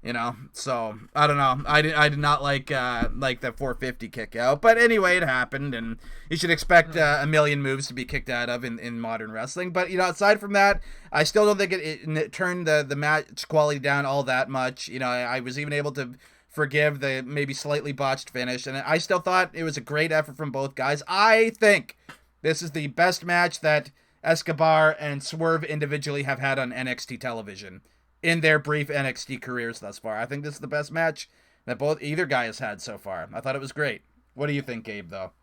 You know, so I don't know. I did not like the 450 kick out, but anyway, it happened, and you should expect a million moves to be kicked out of in modern wrestling. But you know, aside from that, I still don't think it turned the match quality down all that much. You know, I was even able to forgive the maybe slightly botched finish, and I still thought it was a great effort from both guys. I think this is the best match that Escobar and Swerve individually have had on NXT television in their brief NXT careers thus far. I think this is the best match that either guy has had so far. I thought it was great. What do you think, Gabe, though?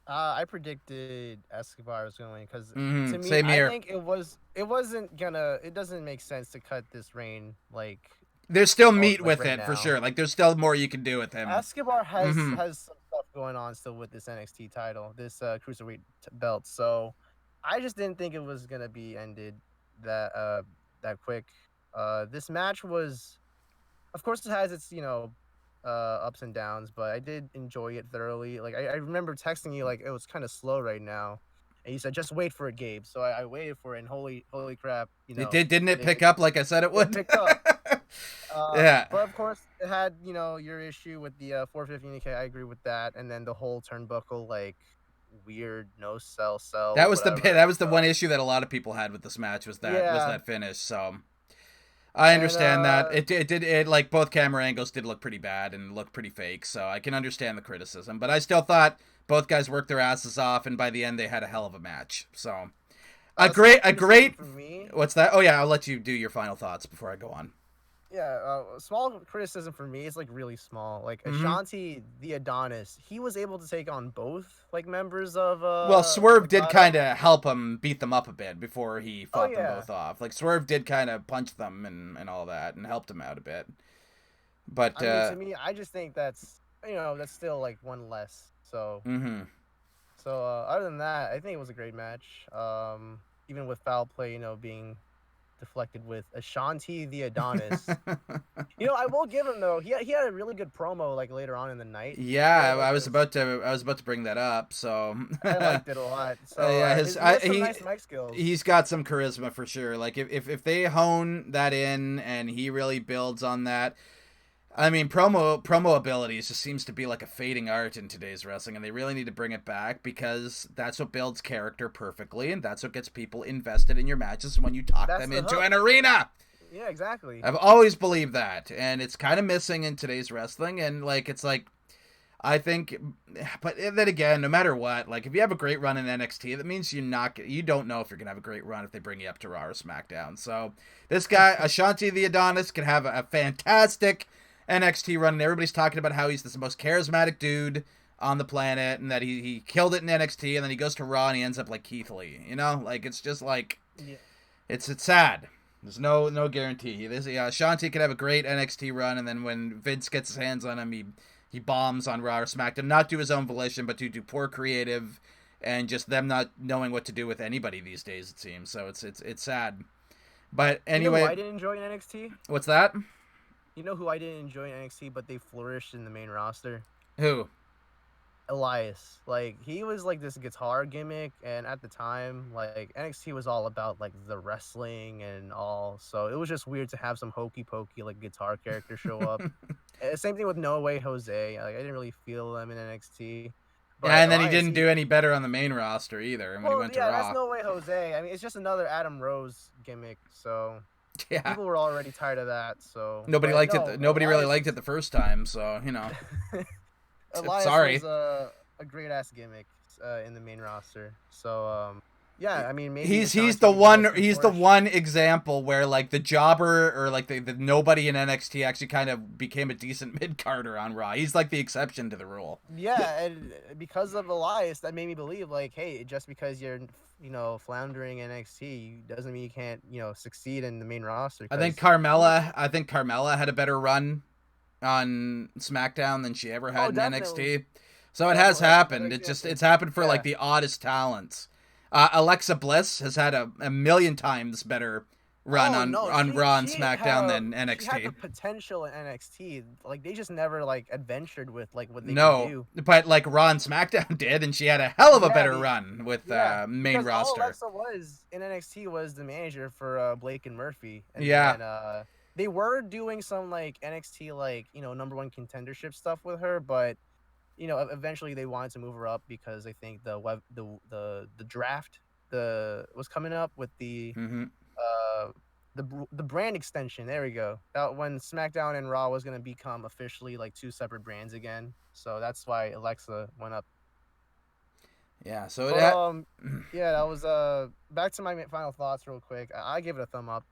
I predicted Escobar was going to win because to me, Same here. I think it doesn't make sense to cut this reign like. There's still meat with it, for sure. Like, there's still more you can do with him. Escobar has some stuff going on still with this NXT title, this Cruiserweight belt. So I just didn't think it was going to be ended that quick. This match was, of course, it has its, you know, ups and downs, but I did enjoy it thoroughly. Like, I remember texting you, like, it was kind of slow right now. And you said, just wait for it, Gabe. So I waited for it, and holy crap, you know. Didn't it pick up like I said it would? It picked up. Yeah. But, of course, it had, you know, your issue with the 450 UK. I agree with that. And then the whole turnbuckle, like, weird no sell. That was the one issue that a lot of people had with this match was that finish. So I understand that it did like both camera angles did look pretty bad and looked pretty fake. So I can understand the criticism, but I still thought both guys worked their asses off, and by the end they had a hell of a match. So a great. What's that? Oh yeah, I'll let you do your final thoughts before I go on. Yeah, small criticism for me. It's like really small. Like Ashanti, the Adonis, he was able to take on both like members of. Well, Swerve did kind of help him beat them up a bit before he fought them both off. Like Swerve did kind of punch them and all that and helped him out a bit. But to me, I just think that's still like one less. So. So other than that, I think it was a great match. Even with foul play, you know, being deflected with Ashanti the Adonis. You know, I will give him though. He had a really good promo like later on in the night. Yeah, I was about to bring that up. So I liked it a lot. So he has nice mic skills. He's got some charisma for sure. Like if they hone that in and he really builds on that. I mean, promo abilities just seems to be like a fading art in today's wrestling, and they really need to bring it back because that's what builds character perfectly, and that's what gets people invested in your matches when you talk them into an arena. Yeah, exactly. I've always believed that, and it's kind of missing in today's wrestling, and I think, but then again, no matter what, like if you have a great run in NXT, that means you don't know if you're gonna have a great run if they bring you up to Raw or SmackDown. So this guy Ashanti the Adonis can have a fantastic NXT run, and everybody's talking about how he's the most charismatic dude on the planet, and that he killed it in NXT, and then he goes to Raw and he ends up like Keith Lee. You know, like it's just like it's sad. There's no guarantee. Shanti could have a great NXT run, and then when Vince gets his hands on him, he bombs on Raw or SmackDown, not due to his own volition, but due to poor creative and just them not knowing what to do with anybody these days, it seems. So it's sad. But anyway, you know who I didn't enjoy in NXT? What's that? You know who I didn't enjoy in NXT, but they flourished in the main roster? Who? Elias. Like, he was like this guitar gimmick, and at the time, like, NXT was all about like the wrestling and all, so it was just weird to have some hokey pokey like guitar character show up. Same thing with No Way Jose. Like, I didn't really feel them in NXT. But yeah, and then Elias, he didn't do any better on the main roster either when he went to Raw. That's No Way Jose. I mean, it's just another Adam Rose gimmick, so people were already tired of that. So nobody liked it. Nobody really liked it the first time, so you know. Elias was a great ass gimmick in the main roster. So yeah, I mean, maybe he's the one example where like the jobber or like the nobody in NXT actually kind of became a decent mid-carder on Raw. He's like the exception to the rule. Yeah, and because of Elias, that made me believe like, hey, just because you're floundering in NXT doesn't mean you can't succeed in the main roster. I think Carmella had a better run on SmackDown than she ever had in NXT. So it has happened. It's happened for like the oddest talents. Alexa Bliss has had a million times better run on Raw and SmackDown than NXT. She had the potential in NXT. Like, they just never like adventured with like what they could do. But like Raw and SmackDown did, and she had a hell of a better run with main roster. All Alexa was in NXT was the manager for Blake and Murphy. And they were doing some like NXT like number one contendership stuff with her, but eventually they wanted to move her up because I think the draft was coming up with the brand extension. There we go. That when SmackDown and Raw was going to become officially like two separate brands again. So that's why Alexa went up. Yeah. So that was back to my final thoughts real quick. I give it a thumb up.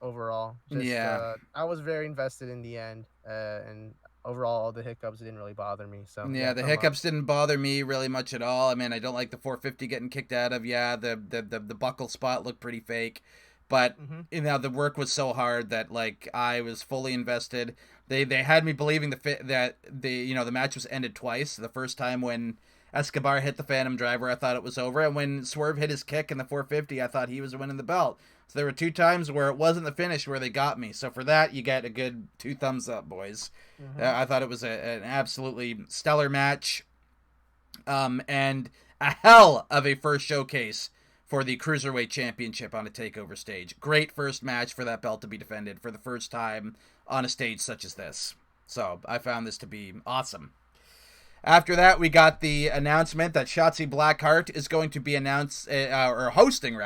Overall, I was very invested in the end, and overall, the hiccups didn't really bother me. So the hiccups didn't bother me really much at all. I mean, I don't like the 450 getting kicked out of. Yeah, the buckle spot looked pretty fake, but the work was so hard that like I was fully invested. They had me believing that the match was ended twice. The first time when Escobar hit the Phantom Driver, I thought it was over, and when Swerve hit his kick in the 450, I thought he was winning the belt. So there were two times where it wasn't the finish where they got me. So for that, you get a good 2 thumbs up, boys. I thought it was an absolutely stellar match, and a hell of a first showcase for the Cruiserweight Championship on a takeover stage. Great first match for that belt to be defended for the first time on a stage such as this. So I found this to be awesome. After that, we got the announcement that Shotzi Blackheart is going to be hosting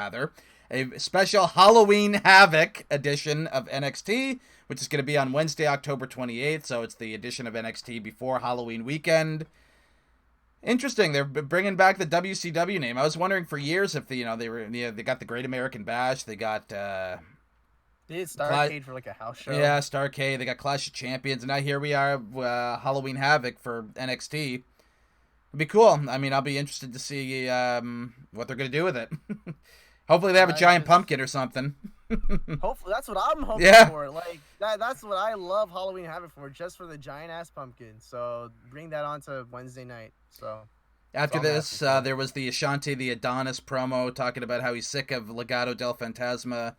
a special Halloween Havoc edition of NXT, which is going to be on Wednesday, October 28th. So it's the edition of NXT before Halloween weekend. Interesting. They're bringing back the WCW name. I was wondering for years if they got the Great American Bash. They got they did Starrcade for like a house show. Yeah, Starrcade. They got Clash of Champions, and now here we are, Halloween Havoc for NXT. It'd be cool. I mean, I'll be interested to see what they're going to do with it. Hopefully they have a giant pumpkin or something. Hopefully, that's what I'm hoping for. Like that's what I love Halloween Havoc for, just for the giant ass pumpkin. So bring that on to Wednesday night. So after this, there was the Ashanti the Adonis promo talking about how he's sick of Legado del Fantasma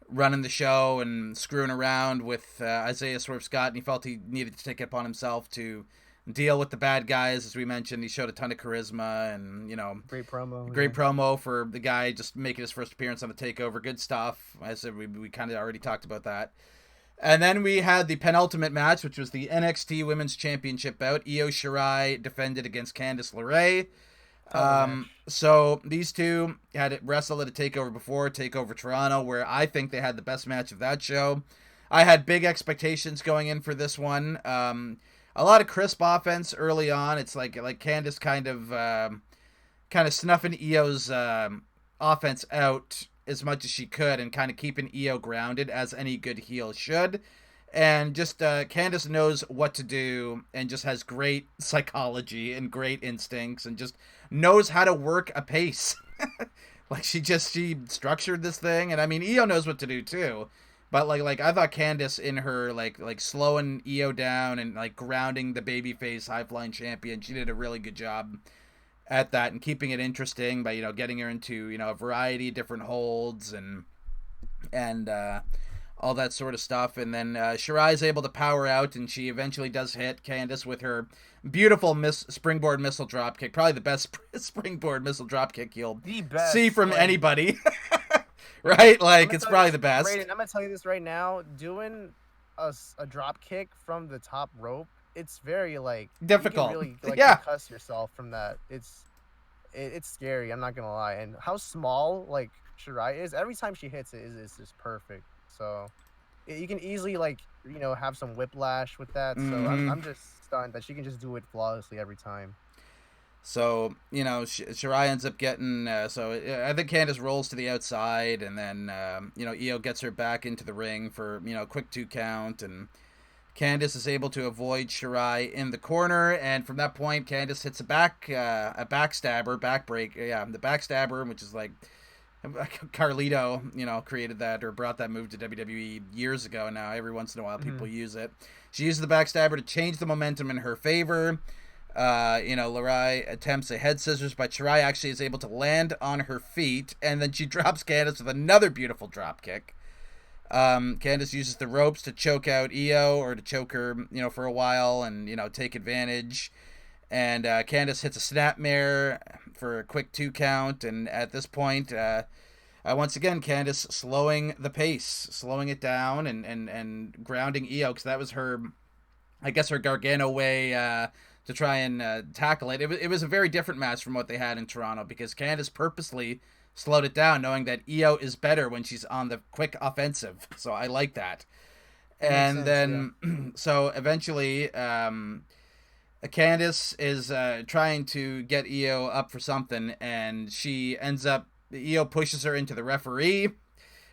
running the show and screwing around with Isaiah Swerve Scott, and he felt he needed to take it upon himself to deal with the bad guys. As we mentioned, he showed a ton of charisma and great promo. Promo for the guy just making his first appearance on the Takeover. Good stuff. I said we kind of already talked about that. And then we had the penultimate match, which was the NXT Women's Championship bout. Io Shirai defended against Candice Lerae. So these two had wrestled at a Takeover before, Takeover Toronto, where I think they had the best match of that show. I had big expectations going in for this one. A lot of crisp offense early on. It's like Candice kind of snuffing Io's offense out as much as she could and kind of keeping Io grounded, as any good heel should. And just Candice knows what to do and just has great psychology and great instincts and just knows how to work a pace. Like she structured this thing, and I mean Io knows what to do too. But like I thought Candice in her like slowing Io down and like grounding the babyface high flying champion, she did a really good job at that and keeping it interesting by getting her into a variety of different holds and all that sort of stuff. And then Shirai is able to power out, and she eventually does hit Candice with her beautiful springboard missile dropkick. Probably the best springboard missile dropkick you'll see from anybody. Right? Like, it's probably the best. Brayden, I'm going to tell you this right now. Doing a drop kick from the top rope, it's very, like... difficult. You can really, concuss yourself from that. It's scary, I'm not going to lie. And how small, like, Shirai is, every time she hits it, is just perfect. So, you can easily, like, have some whiplash with that. So, I'm just stunned that she can just do it flawlessly every time. So, Shirai ends up getting, so I think Candice rolls to the outside, and then, Io gets her back into the ring for, quick 2 count, and Candice is able to avoid Shirai in the corner, and from that point, Candice hits a backstabber, the backstabber, which is like, Carlito, created that or brought that move to WWE years ago. Now, every once in a while, people use it. She uses the backstabber to change the momentum in her favor. Lerae attempts a head scissors, but Shirai actually is able to land on her feet, and then she drops Candice with another beautiful drop kick. Candice uses the ropes to choke out Io, or to choke her, for a while and, take advantage. And Candice hits a snapmare for a quick 2 count, and at this point, once again, Candice slowing the pace, slowing it down, and grounding Io, because that was her Gargano way to try and tackle it. It was a very different match from what they had in Toronto, because Candice purposely slowed it down, knowing that Io is better when she's on the quick offensive. So I like that. And then, so eventually, Candice is trying to get Io up for something, and Io pushes her into the referee,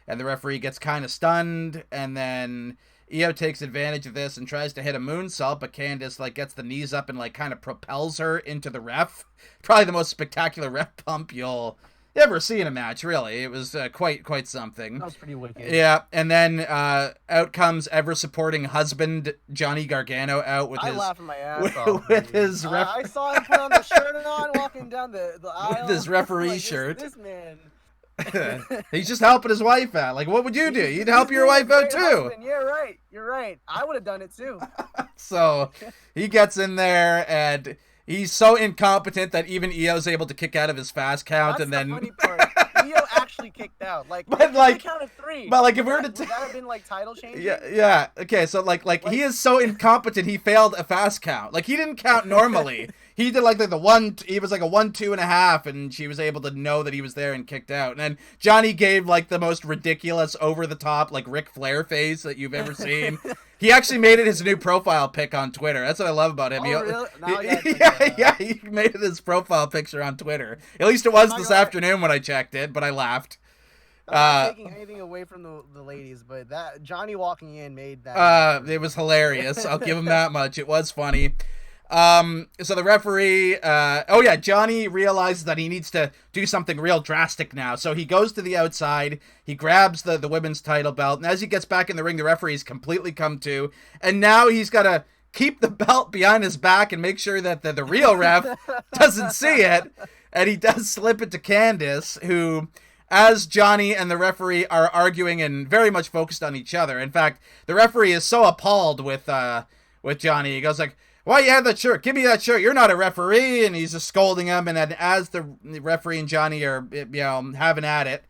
and the referee gets kind of stunned, and then Io takes advantage of this and tries to hit a moonsault, but Candice gets the knees up and kind of propels her into the ref. Probably the most spectacular ref pump you'll ever see in a match, really. It was quite something. That was pretty wicked. Yeah, and then out comes ever-supporting husband Johnny Gargano out with I his... laughing my ass off. With his... I saw him put on the shirt on, walking down the aisle. With his referee shirt. This man... He's just helping his wife out. Like, what would you do? You'd help your wife out too. Yeah, right. You're right. I would have done it too. So he gets in there, and he's so incompetent that even Io's able to kick out of his fast count. That's and then the funny part. Io actually kicked out. Like, but they counted 3. But if we were to would that have been title change? Yeah. Okay, so he is so incompetent he failed a fast count. He didn't count normally. He did the one. He was a 1, 2.5, and she was able to know that he was there and kicked out. And then Johnny gave the most ridiculous, over the top Ric Flair face that you've ever seen. He actually made it his new profile pic on Twitter. That's what I love about him. Oh, really? He made it his profile picture on Twitter. At least it was this afternoon when I checked it, but I laughed. I'm not taking anything away from the ladies, but that Johnny walking in made that. It was hilarious. I'll give him that much. It was funny. So the referee, Johnny realizes that he needs to do something real drastic now. So he goes to the outside, he grabs the women's title belt, and as he gets back in the ring, the referee's completely come to, and now he's got to keep the belt behind his back and make sure that the real ref doesn't see it, and he does slip it to Candice, who, as Johnny and the referee are arguing and very much focused on each other. In fact, the referee is so appalled with Johnny, he goes why you have that shirt? Give me that shirt. You're not a referee. And he's just scolding him. And then as the referee and Johnny are, having at it,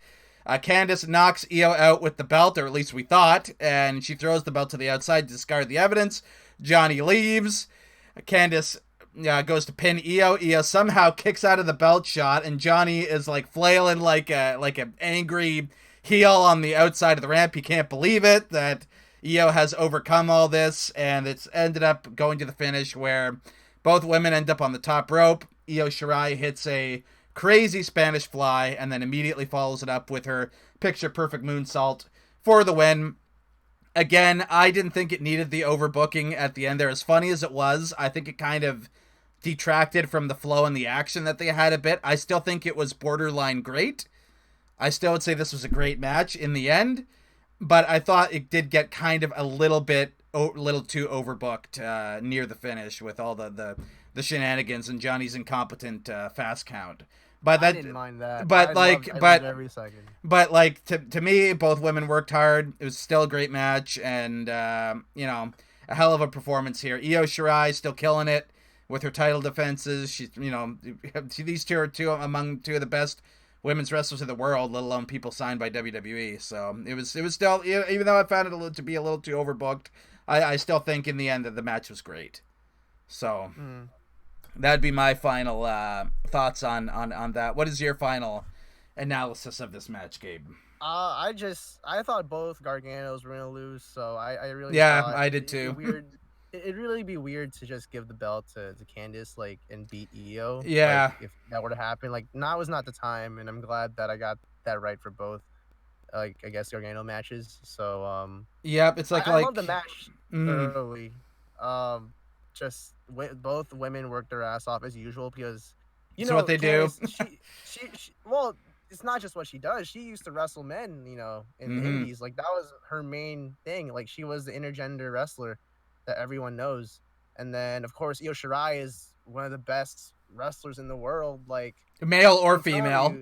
Candice knocks Io out with the belt, or at least we thought. And she throws the belt to the outside to discard the evidence. Johnny leaves. Candice goes to pin Io. Io somehow kicks out of the belt shot. And Johnny is flailing like an angry heel on the outside of the ramp. He can't believe it that Io has overcome all this, and it's ended up going to the finish where both women end up on the top rope. Io Shirai hits a crazy Spanish fly and then immediately follows it up with her picture-perfect moonsault for the win. Again, I didn't think it needed the overbooking at the end there. As funny as it was, I think it kind of detracted from the flow and the action that they had a bit. I still think it was borderline great. I still would say this was a great match in the end, but I thought it did get kind of a little too overbooked near the finish with all the shenanigans and Johnny's incompetent fast count. But I didn't mind that. But I loved every second. But like to me, both women worked hard. It was still a great match, and you know, a hell of a performance here. Io Shirai still killing it with her title defenses. She's, you know, these two are among two of the best women's wrestlers in the world, let alone people signed by WWE. So it was still, even though I found it to be a little too overbooked, I still think in the end that the match was great. So that'd be my final thoughts on that. What is your final analysis of this match, Gabe? I thought both Garganos were gonna lose, so I really thought I did too. It'd really be weird to just give the belt to Candice, like, and beat Io. Yeah. Like, if that were to happen, like, now is not the time, and I'm glad that I got that right for both, like, I guess, Gargano matches. So, yep, it's like I love the match thoroughly. Just both women worked their ass off as usual because, you know, what they Candice, do. she well, it's not just what she does. She used to wrestle men, you know, in the indies. Like, that was her main thing. Like, she was the intergender wrestler that everyone knows. And then, of course, Io Shirai is one of the best wrestlers in the world, like, male or female.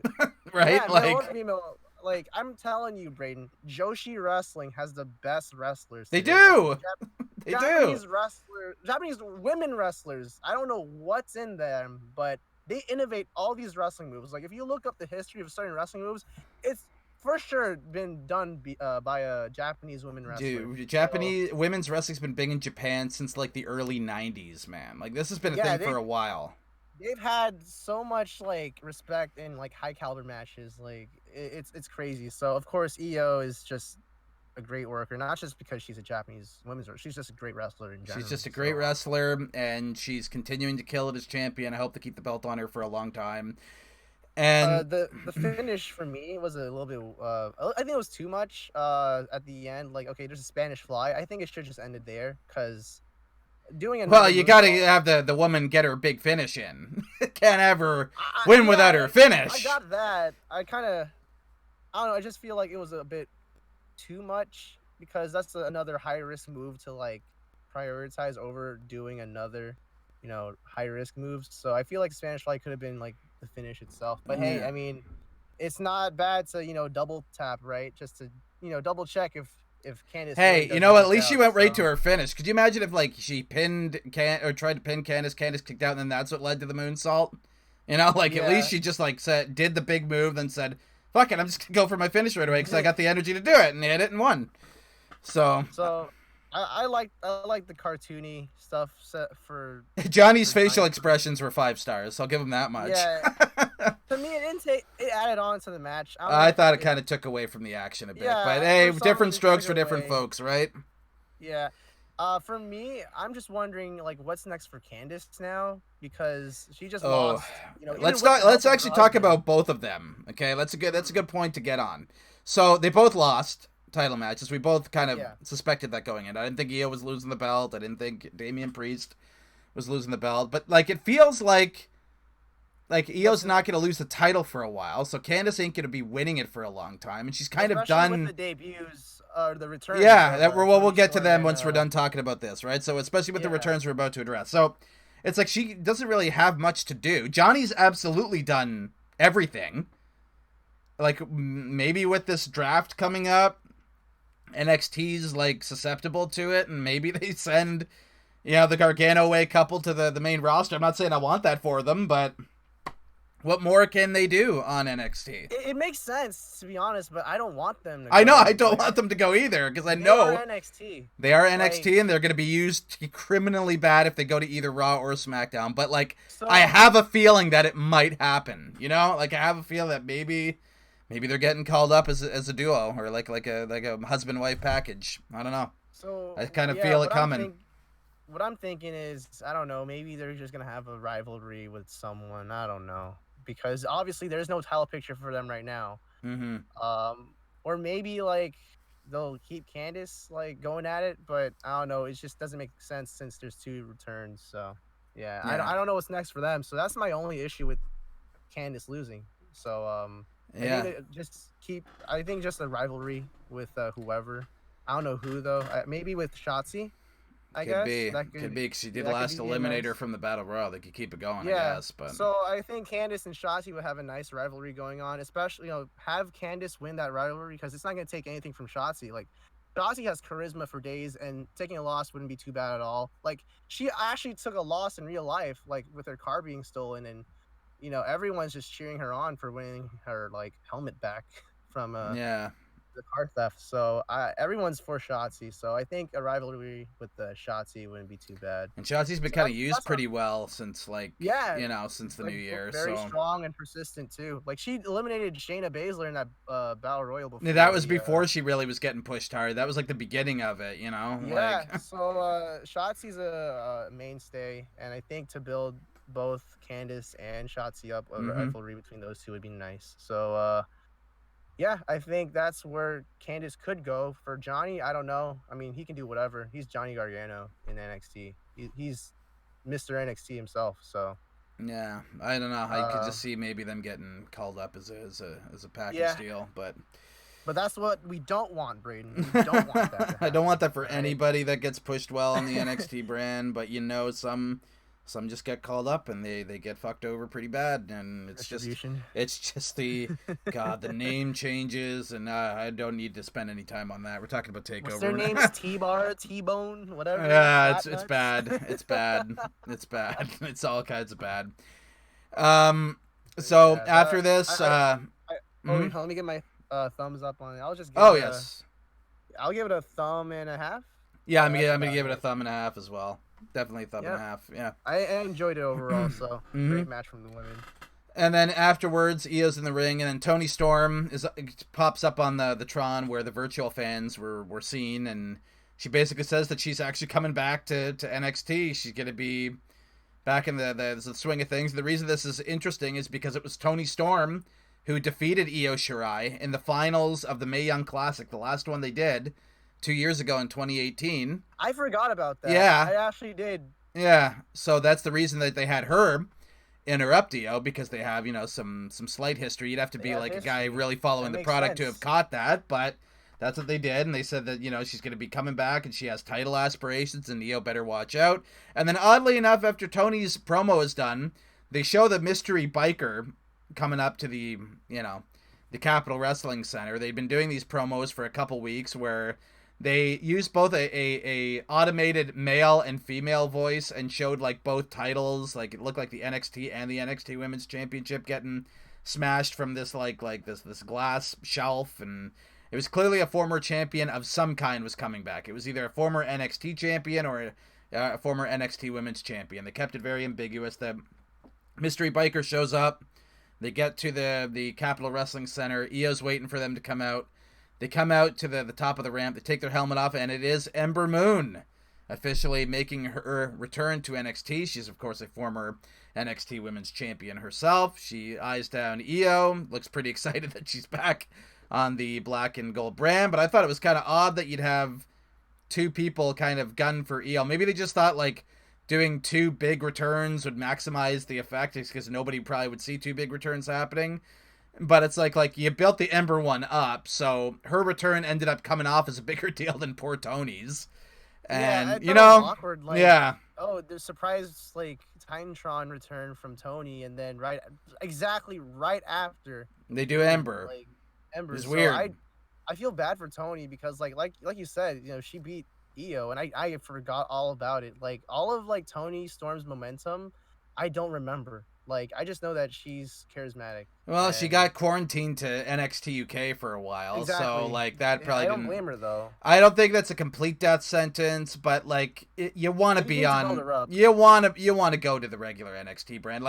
Right? Yeah, like, male or female. Like, I'm telling you, Braden, Joshi Wrestling has the best wrestlers. They do. Japanese women wrestlers, I don't know what's in them, but they innovate all these wrestling moves. Like, if you look up the history of certain wrestling moves, it's for sure been done by a Japanese women wrestler. Dude, Japanese women's wrestling's been big in Japan since like the early 90s, man. Like, this has been a thing for a while. They've had so much, like, respect in, like, high caliber matches. Like, it's crazy. So of course Io is just a great worker, not just because she's a Japanese women's wrestler. She's just a great wrestler in general. She's just a great wrestler, and she's continuing to kill it as champion. I hope to keep the belt on her for a long time. And the finish for me was a little bit I think it was too much at the end. Like, okay, there's a Spanish fly. I think it should just ended there, because doing it. Well, you got to have the woman get her big finish in. Can't have her win without her finish. I got that. I don't know. I just feel like it was a bit too much, because that's another high risk move to, like, prioritize over doing another, you know, high risk moves. So I feel like Spanish Fly could have been, like, the finish itself. But hey, I mean, it's not bad to, you know, double tap, right? Just to, you know, double check if Candice. Hey, really, you know, at least she went right to her finish. Could you imagine if, like, she tried to pin Candice kicked out, and then that's what led to the moonsault? You know, like, at least she just, like, did the big move, then said, fuck it, I'm just gonna go for my finish right away because I got the energy to do it, and hit it and won. So I like the cartoony stuff set for Johnny's facial expressions were 5 stars. I'll give him that much. Yeah. To me, it added on to the match. I thought it kind of took away from the action a bit, but hey, different strokes for different folks, right? Yeah. For me, I'm just wondering, like, what's next for Candice now, because she just lost. You know, let's actually talk about both of them. Okay, that's a good point to get on. So they both lost title matches. We both kind of suspected that going in. I didn't think Io was losing the belt. I didn't think Damian Priest was losing the belt. But, like, it feels like Io's not going to lose the title for a while, so Candice ain't going to be winning it for a long time, and she's kind of done with the debuts. The returns. Yeah, we'll get to them once we're done talking about this, right? So especially with the returns we're about to address. So it's like she doesn't really have much to do. Johnny's absolutely done everything. Like, maybe with this draft coming up, NXT's, like, susceptible to it, and maybe they send, you know, the Gargano way couple to the main roster. I'm not saying I want that for them, but what more can they do on NXT? It makes sense, to be honest, but I don't want them to go. I know, I don't want them to go either, because I know they are NXT. They are NXT, and they're going to be used criminally bad if they go to either Raw or SmackDown. But, like, I have a feeling that it might happen, you know? Like, I have a feeling that maybe they're getting called up as a duo, or like a husband-wife package. I don't know. So I kind of feel it coming. What I'm thinking is, I don't know, maybe they're just going to have a rivalry with someone. I don't know. Because obviously there's no title picture for them right now. Mm-hmm. Or maybe, like, they'll keep Candice like going at it, but I don't know. It just doesn't make sense since there's 2 returns. So yeah, I don't know what's next for them. So that's my only issue with Candice losing. So I think that just keep. I think just a rivalry with whoever. I don't know who though. Maybe with Shotzi. I guess that could be because she did last eliminator from the Battle Royal. They could keep it going, I guess. But so I think Candice and Shotzi would have a nice rivalry going on, especially have Candice win that rivalry because it's not going to take anything from Shotzi. Like Shotzi has charisma for days, and taking a loss wouldn't be too bad at all. Like she actually took a loss in real life, like with her car being stolen, and everyone's just cheering her on for winning her like helmet back from the car theft. So everyone's for Shotzi. So I think a rivalry with the Shotzi wouldn't be too bad. And Shotzi's been kind of used pretty well since since the new year. Very strong and persistent too. Like she eliminated Shayna Baszler in that Battle Royal before. Yeah, that was before she really was getting pushed hard. That was like the beginning of it, Yeah. So Shotzi's a mainstay, and I think to build both Candice and Shotzi up, a rivalry between those two would be nice. So yeah, I think that's where Candice could go. For Johnny, I don't know. I mean, he can do whatever. He's Johnny Gargano in NXT. He's Mr. NXT himself. So yeah, I don't know. I could just see maybe them getting called up as a package deal, but that's what we don't want, Braden. We don't want that. I don't want that for anybody that gets pushed well on the NXT brand, but some just get called up and they get fucked over pretty bad, and it's just the the name changes, and I don't need to spend any time on that. We're talking about Takeover. What's their names? T-Bar, T-Bone, whatever. Yeah, it's bad. It's bad. It's bad. It's all kinds of bad. So after this, let me get my thumbs up on it. I'll just. I'll give it a thumb and a half. Yeah, I'm gonna give it a thumb and a half as well. Definitely a thumb and a half. Yeah, I enjoyed it overall. So great match from the women. And then afterwards, Io's in the ring, and then Toni Storm pops up on the Tron where the virtual fans were seen, and she basically says that she's actually coming back to NXT. She's gonna be back in the swing of things. The reason this is interesting is because it was Toni Storm who defeated Io Shirai in the finals of the Mae Young Classic, the last one they did 2 years ago in 2018. I forgot about that. Yeah. I actually did. Yeah. So that's the reason that they had her interrupt Io, because they have, some slight history. You'd have to be like a guy really following the product to have caught that, but that's what they did. And they said that, she's going to be coming back and she has title aspirations and Io better watch out. And then oddly enough, after Tony's promo is done, they show the mystery biker coming up to the Capitol Wrestling Center. They've been doing these promos for a couple weeks where they used both a automated male and female voice and showed like both titles. Like it looked like the NXT and the NXT Women's Championship getting smashed from this this glass shelf, and it was clearly a former champion of some kind was coming back. It was either a former NXT champion or a former NXT Women's Champion. They kept it very ambiguous. The mystery biker shows up. They get to the Capitol Wrestling Center. Io's waiting for them to come out. They come out to the top of the ramp. They take their helmet off, and it is Ember Moon officially making her return to NXT. She's, of course, a former NXT Women's Champion herself. She eyes down Io, looks pretty excited that she's back on the black and gold brand, but I thought it was kind of odd that you'd have two people kind of gun for Io. Maybe they just thought, like, doing two big returns would maximize the effect because nobody probably would see two big returns happening. But it's like you built the Ember one up, so her return ended up coming off as a bigger deal than poor Tony's. And it was awkward. Oh, the surprise Titantron return from Tony, and then right after they do Ember. Ember is weird. I feel bad for Tony because like you said, she beat Io, and I forgot all about it. Like all of Toni Storm's momentum, I don't remember. Like, I just know that she's charismatic. Well, she got quarantined to NXT UK for a while, exactly. So, that probably didn't... I don't blame her, though. I don't think that's a complete death sentence, but, you want to be on... You want to go to the regular NXT brand.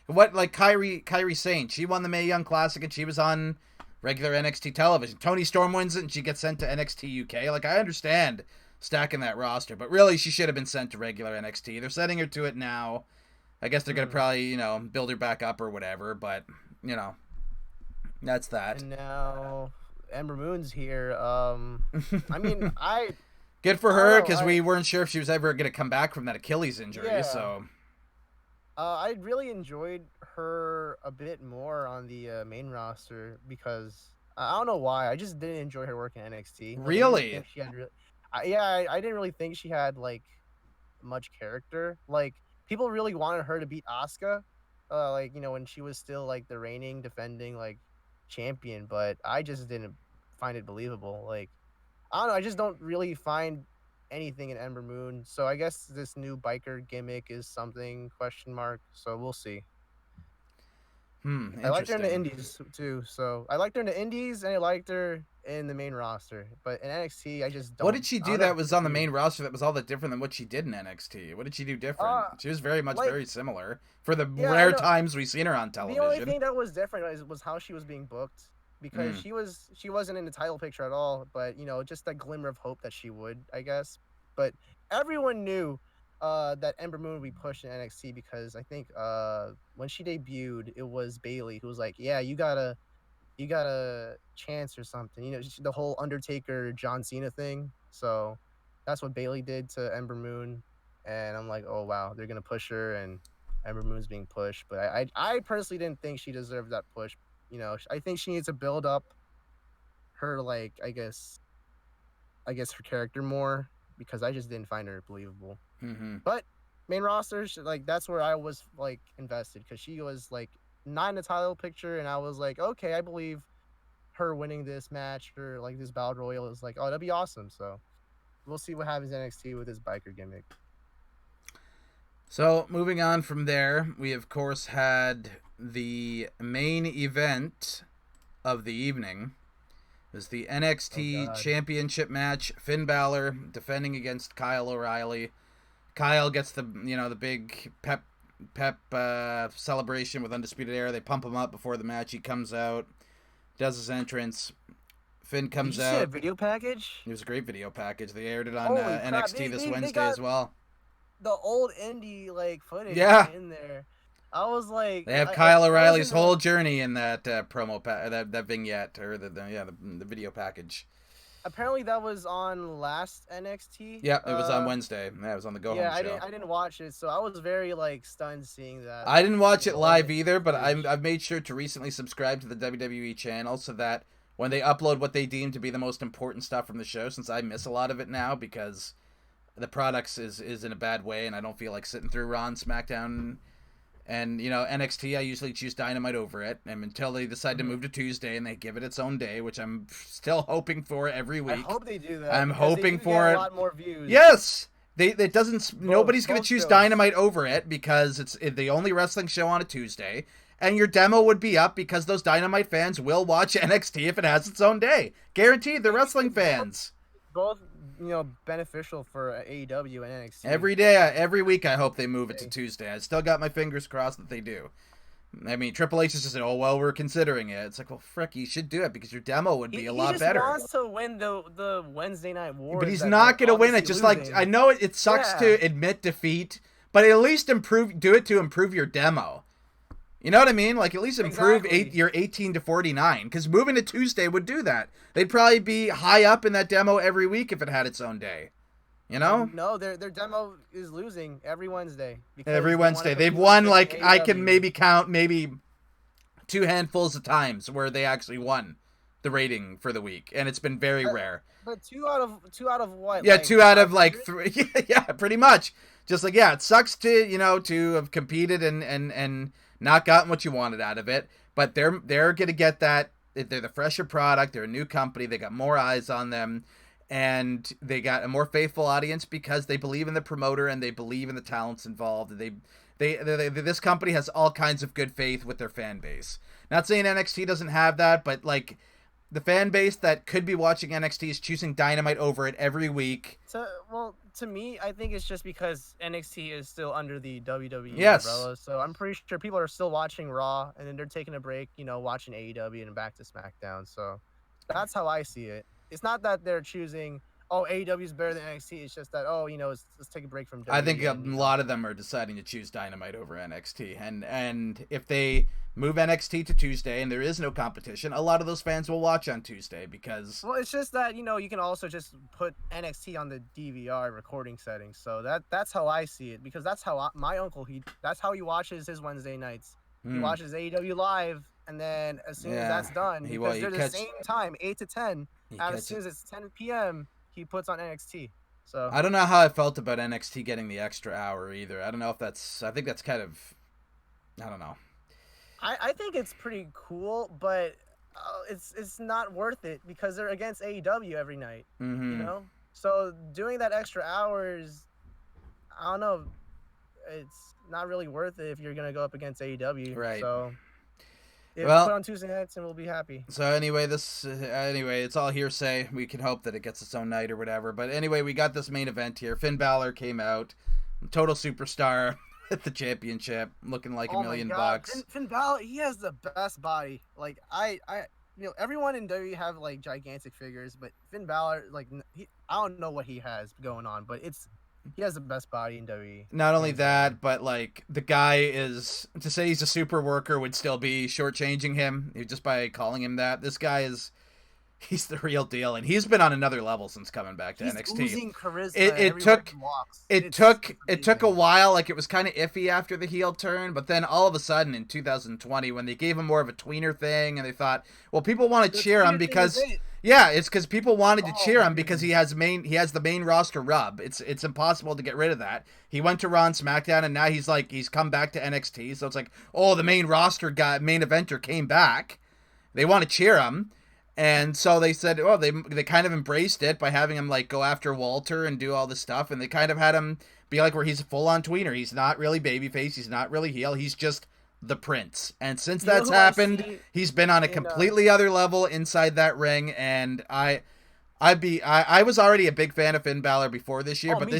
Kairi Sane, she won the Mae Young Classic, and she was on regular NXT television. Toni Storm wins it, and she gets sent to NXT UK. I understand stacking that roster, but really, she should have been sent to regular NXT. They're sending her to it now. I guess they're going to probably, build her back up or whatever, but, that's that. And now Ember Moon's here. I mean, good for her, because we weren't sure if she was ever going to come back from that Achilles injury. Yeah. So I really enjoyed her a bit more on the main roster, because I don't know why. I just didn't enjoy her work in NXT. Like, really? I didn't really think she had like much character. Like, people really wanted her to beat Asuka, like, you know, when she was still like the reigning, defending like champion, but I just didn't find it believable. Like, I don't know, I just don't really find anything in Ember Moon. So I guess this new biker gimmick is something, question mark. So we'll see. I liked her in the Indies too. So I liked her in the Indies, and I liked her in the main roster. But in NXT, I just don't. What did she do that was on the main roster that was all that different than what she did in NXT? What did she do different? She was very much very similar for the rare times we've seen her on television. The only thing that was different was how she was being booked, because she wasn't in the title picture at all. But, you know, just a glimmer of hope that she would, I guess. But everyone knew that Ember Moon would be pushed in NXT, because I think when she debuted, it was Bayley who was like, yeah, you got a chance or something, you know, the whole Undertaker John Cena thing. So that's what Bayley did to Ember Moon, and I'm like, oh wow, they're gonna push her, and Ember Moon's being pushed. But I personally didn't think she deserved that push. You know, I think she needs to build up her, like, I guess her character more, because I just didn't find her believable. But main roster, like, that's where I was like invested, because she was like not in the title picture, and I was like, okay, I believe her winning this match, or like this battle royal is like, oh, that'd be awesome. So we'll see what happens in NXT with this biker gimmick. So moving on from there, we of course had the main event of the evening. It was the NXT Championship match. Finn Balor defending against Kyle O'Reilly. Kyle gets the big pep celebration with Undisputed Era. They pump him up before the match. He comes out, does his entrance. Finn comes out. Did you see a video package? It was a great video package. They aired it on NXT this Wednesday as well. The old indie like footage in there. I was like, they have Kyle O'Reilly's whole journey in that promo that vignette, or the video package. Apparently that was on last NXT. Yeah, it was on Wednesday. Yeah, it was on the Go Home show. Yeah, I didn't watch it, so I was very like stunned seeing that. I didn't watch it live either, but I've made sure to recently subscribe to the WWE channel, so that when they upload what they deem to be the most important stuff from the show, since I miss a lot of it now because the products is in a bad way, and I don't feel like sitting through Raw and SmackDown. And, you know, NXT, I usually choose Dynamite over it, and until they decide to move to Tuesday and they give it its own day, which I'm still hoping for every week. I hope they do that. I'm hoping for it. A lot more views. Yes, nobody's going to choose Dynamite over it, because it's the only wrestling show on a Tuesday, and your demo would be up because those Dynamite fans will watch NXT if it has its own day. Guaranteed, the wrestling fans. Both, you know, beneficial for AEW and NXT. Every week I hope they move it to Tuesday. I still got my fingers crossed that they do. I mean, Triple H just said, oh, well, we're considering it. It's like, well, frick, you should do it, because your demo would be a lot better. He just wants to win the Wednesday Night Wars. But he's not going to win it. Just losing. Like, I know it sucks to admit defeat, but at least do it to improve your demo. You know what I mean? Like, at least improve your 18 to 49, because moving to Tuesday would do that. They'd probably be high up in that demo every week if it had its own day. You know? No, their demo is losing every Wednesday. Every Wednesday. They've won, like, I can maybe count maybe 2 handfuls of times where they actually won the rating for the week, and it's been very rare. But two out of what? Yeah, like, 2 out of like 3. Yeah, pretty much. Just like, yeah, it sucks to have competed and not gotten what you wanted out of it, but they're gonna get that. They're the fresher product. They're a new company. They got more eyes on them, and they got a more faithful audience because they believe in the promoter and they believe in the talents involved. This company has all kinds of good faith with their fan base. Not saying NXT doesn't have that, but like the fan base that could be watching NXT is choosing Dynamite over it every week. To me, I think it's just because NXT is still under the WWE umbrella. So I'm pretty sure people are still watching Raw, and then they're taking a break, you know, watching AEW and back to SmackDown. So that's how I see it. It's not that they're choosing oh, AEW is better than NXT. It's just that, oh, let's take a break from WWE. I think a lot of them are deciding to choose Dynamite over NXT, and if they move NXT to Tuesday and there is no competition, a lot of those fans will watch on Tuesday because. Well, it's just that you can also just put NXT on the DVR recording settings, so that's how I see it, because that's how my uncle that's how he watches his Wednesday nights. He watches AEW live, and then as soon as that's done, because they're the same time, 8 to 10, as soon as it's 10 p.m., he puts on NXT. So I don't know how I felt about NXT getting the extra hour either. I don't know if I think that's kind of, I don't know. I think it's pretty cool, but it's not worth it because they're against AEW every night. So doing that extra hours, I don't know, it's not really worth it if you're gonna go up against AEW. Right. So put on Tuesday nights and we'll be happy. So anyway, it's all hearsay. We can hope that it gets its own night or whatever. But anyway, we got this main event here. Finn Balor came out, total superstar at the championship, looking like $1 million. Finn Balor, he has the best body. Like everyone in WWE have like gigantic figures, but Finn Balor, like I don't know what he has going on, but he has the best body in WWE. Not only that, but like the guy is, to say he's a super worker would still be shortchanging him just by calling him that. This guy he's the real deal, and he's been on another level since coming back to NXT. Oozing charisma. It took a while. Like it was kind of iffy after the heel turn, but then all of a sudden in 2020, when they gave him more of a tweener thing, and they thought, well, people want to cheer him because it's because people wanted to cheer him because he has the main roster rub. It's impossible to get rid of that. He went to Raw and SmackDown, and now he's come back to NXT. So it's like, oh, the main roster guy, main eventer came back. They want to cheer him. And so they said, oh, they kind of embraced it by having him like go after Walter and do all this stuff, and they kind of had him be like where he's a full-on tweener. He's not really babyface, he's not really heel, he's just the Prince. And since that's happened, he's been on a completely other level inside that ring. And I was already a big fan of Finn Balor before this year, but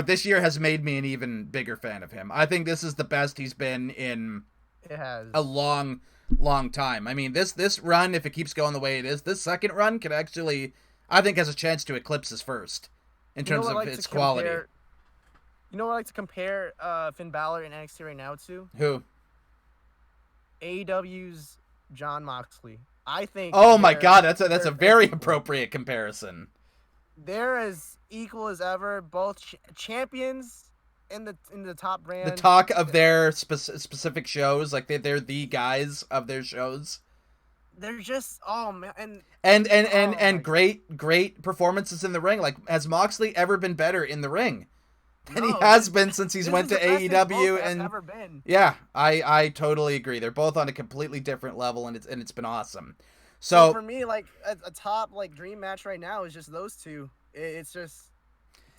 this year has made me an even bigger fan of him. I think this is the best he's been in a long time. I mean, this run, if it keeps going the way it is, this second run could actually, I think, has a chance to eclipse his first in terms of its quality. You know what I like to compare Finn Balor in NXT right now to? Who? AEW's Jon Moxley. I think. Oh my God, that's a very appropriate comparison. They're as equal as ever, both champions in the top brand. The talk of their specific shows, like they're the guys of their shows. They're just man, and great performances in the ring. Like, has Moxley ever been better in the ring than he has been since he's went to AEW? And ever been. Yeah, I totally agree. They're both on a completely different level, and it's been awesome. So for me, like a top like dream match right now is just those two. It's just.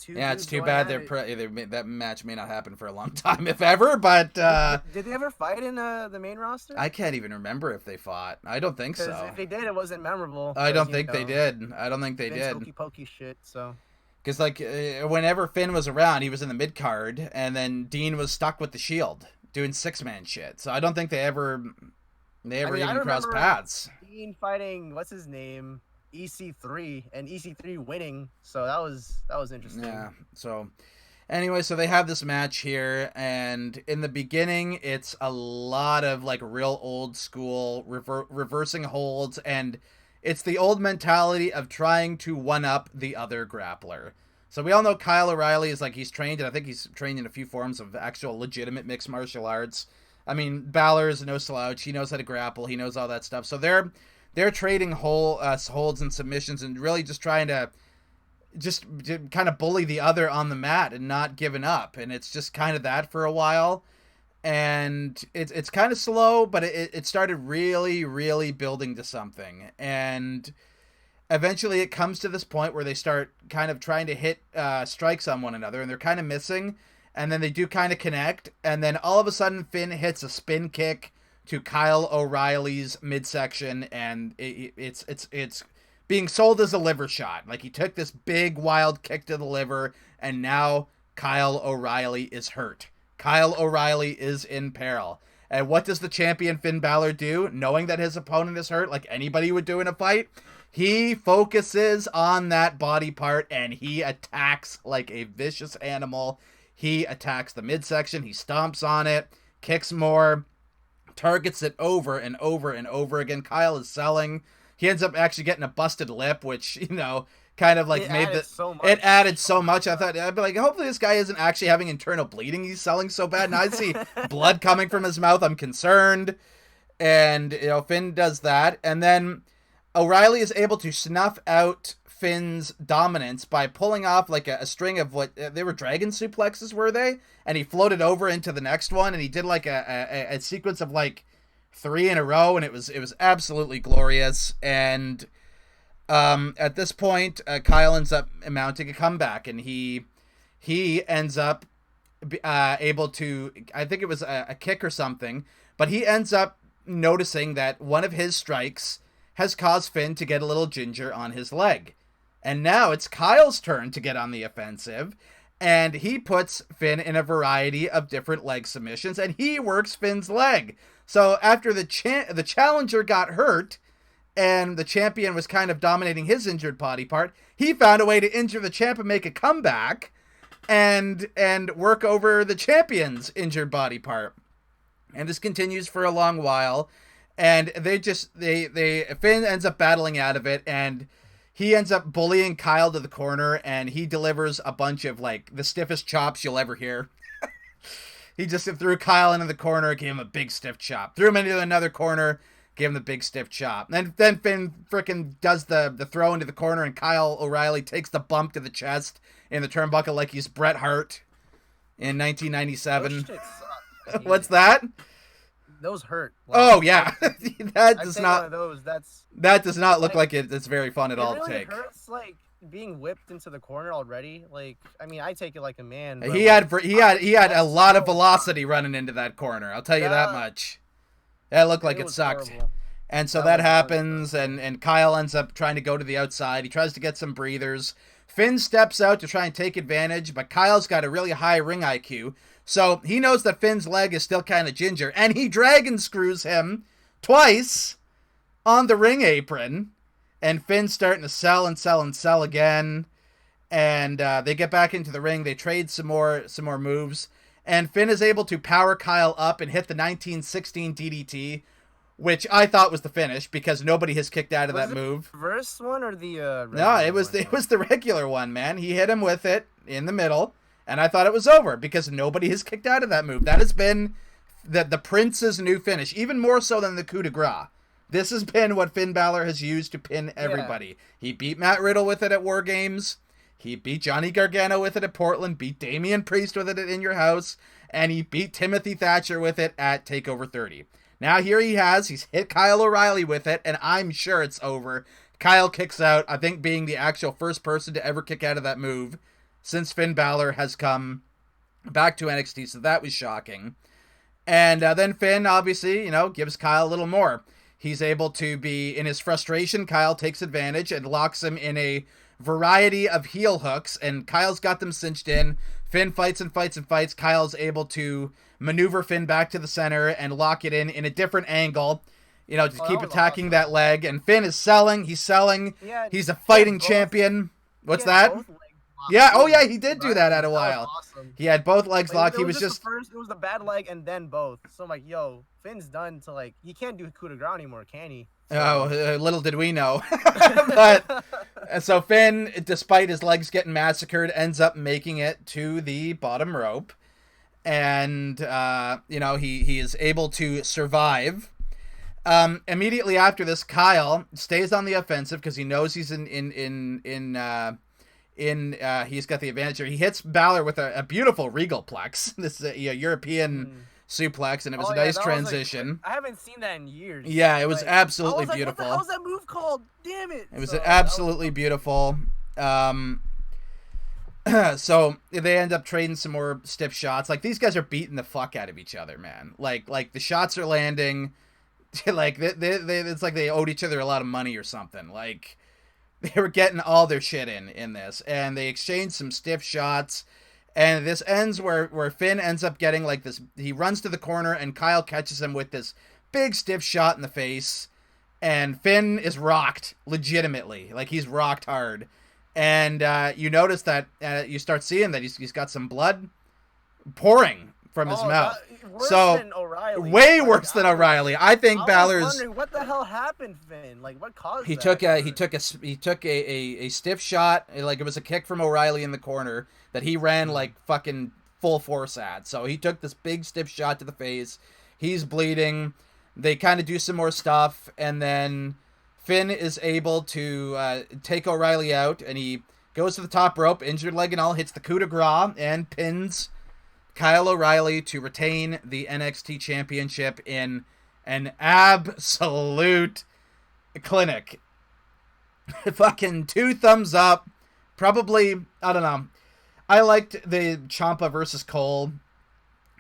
It's too bad that match may not happen for a long time, if ever. But did they ever fight in the main roster? I can't even remember if they fought. I don't think so. If they did, it wasn't memorable. I don't think they did. I don't think they did. Hokey pokey shit. So. Because like whenever Finn was around, he was in the mid card, and then Dean was stuck with the Shield doing 6-man shit. So I don't think they ever even crossed paths. Dean fighting what's his name? EC3 and EC3 winning, so that was interesting. Yeah. So anyway, so they have this match here, and in the beginning it's a lot of like real old school reversing holds, and it's the old mentality of trying to one up the other grappler. So we all know Kyle O'Reilly is like, he's trained, and I think he's trained in a few forms of actual legitimate mixed martial arts. I mean, Balor is no slouch. He knows how to grapple. He knows all that stuff. So they're trading holds and submissions and really just trying to just kind of bully the other on the mat and not giving up. And it's just kind of that for a while. And it's kind of slow, but it started really, really building to something. And eventually it comes to this point where they start kind of trying to hit strikes on one another, and they're kind of missing. And then they do kind of connect. And then all of a sudden Finn hits a spin kick to Kyle O'Reilly's midsection, and it's being sold as a liver shot. Like, he took this big wild kick to the liver, and now Kyle O'Reilly is hurt. Kyle O'Reilly is in peril. And what does the champion Finn Balor do, knowing that his opponent is hurt, like anybody would do in a fight? He focuses on that body part, and he attacks like a vicious animal. He attacks the midsection. He stomps on it, kicks more, targets it over and over and over again. Kyle is selling. He ends up actually getting a busted lip, which, kind of like it added so much. I thought, I'd be like, hopefully this guy isn't actually having internal bleeding. He's selling so bad. And I see blood coming from his mouth. I'm concerned. And, Finn does that. And then O'Reilly is able to snuff out Finn's dominance by pulling off like a string of what they were dragon suplexes, were they? And he floated over into the next one, and he did like a sequence of like 3 in a row, and it was absolutely glorious. And at this point, Kyle ends up mounting a comeback, and he ends up able to, I think it was a kick or something, but he ends up noticing that one of his strikes has caused Finn to get a little ginger on his leg. And now it's Kyle's turn to get on the offensive, and he puts Finn in a variety of different leg submissions, and he works Finn's leg. So after the challenger got hurt, and the champion was kind of dominating his injured body part, he found a way to injure the champ and make a comeback, and work over the champion's injured body part. And this continues for a long while. And Finn ends up battling out of it, and he ends up bullying Kyle to the corner, and he delivers a bunch of like the stiffest chops you'll ever hear. He just threw Kyle into the corner, gave him a big stiff chop. Threw him into another corner, gave him the big stiff chop. And then Finn frickin' does the throw into the corner, and Kyle O'Reilly takes the bump to the chest in the turnbuckle like he's Bret Hart in 1997. What's that? Those hurt. Oh yeah, that does not look like it's very fun at all to take. It hurts like being whipped into the corner already. Like, I mean, I take it like a man. He had a lot of velocity running into that corner. I'll tell you that much. That looked like it sucked. Horrible. And so that happens, and Kyle ends up trying to go to the outside. He tries to get some breathers. Finn steps out to try and take advantage, but Kyle's got a really high ring IQ. So he knows that Finn's leg is still kind of ginger, and he dragon screws him twice on the ring apron. And Finn's starting to sell again. And they get back into the ring. They trade some more moves. And Finn is able to power Kyle up and hit the 1916 DDT, which I thought was the finish because nobody has kicked out of that move. The reverse one or the No, it was the regular one, man. He hit him with it in the middle. And I thought it was over because nobody has kicked out of that move. That has been the Prince's new finish, even more so than the coup de grace. This has been what Finn Balor has used to pin everybody. Yeah. He beat Matt Riddle with it at War Games. He beat Johnny Gargano with it at Portland, beat Damian Priest with it at In Your House, and he beat Timothy Thatcher with it at TakeOver 30. Now here he's hit Kyle O'Reilly with it, and I'm sure it's over. Kyle kicks out, I think being the actual first person to ever kick out of that move since Finn Balor has come back to NXT, so that was shocking. And then Finn, obviously, gives Kyle a little more. He's able to be, in his frustration, Kyle takes advantage and locks him in a variety of heel hooks, and Kyle's got them cinched in. Finn fights and fights and fights. Kyle's able to maneuver Finn back to the center and lock it in a different angle, to keep attacking that leg. And Finn is selling. He's selling. Yeah, he's a fighting champion. What's that? Yeah, oh yeah, he did do that at a while. Awesome. He had both legs locked. He was just first. It was the bad leg and then both. So I'm like, yo, Finn's done to he can't do coup de grace anymore, can he? So, little did we know. But so Finn, despite his legs getting massacred, ends up making it to the bottom rope, and he is able to survive. Immediately after this, Kyle stays on the offensive because he knows he's he's got the advantage here. He hits Balor with a beautiful regal plex. This is a European suplex, and it was a nice transition. I haven't seen that in years. Yeah, it was absolutely beautiful. What the hell's that move called? Damn it! It was absolutely beautiful. So they end up trading some more stiff shots. Like, these guys are beating the fuck out of each other, man. Like the shots are landing. Like it's like they owed each other a lot of money or something. Like, they were getting all their shit in this, and they exchanged some stiff shots, And this ends where Finn ends up getting like this. He runs to the corner and Kyle catches him with this big stiff shot in the face. And Finn is rocked legitimately. Like he's rocked hard. And you notice that you start seeing that he's got some blood pouring from his mouth. So way worse than O'Reilly. I think Balor's. I was wondering what the hell happened, Finn. Like what caused he that? He took a stiff shot. Like it was a kick from O'Reilly in the corner that he ran like fucking full force at. So he took this big stiff shot to the face. He's bleeding. They kind of do some more stuff, and then Finn is able to take O'Reilly out, and he goes to the top rope, injured leg and all, hits the coup de grace, and pins Kyle O'Reilly to retain the NXT Championship in an absolute clinic. Fucking 2 thumbs up. Probably, I don't know. I liked the Ciampa versus Cole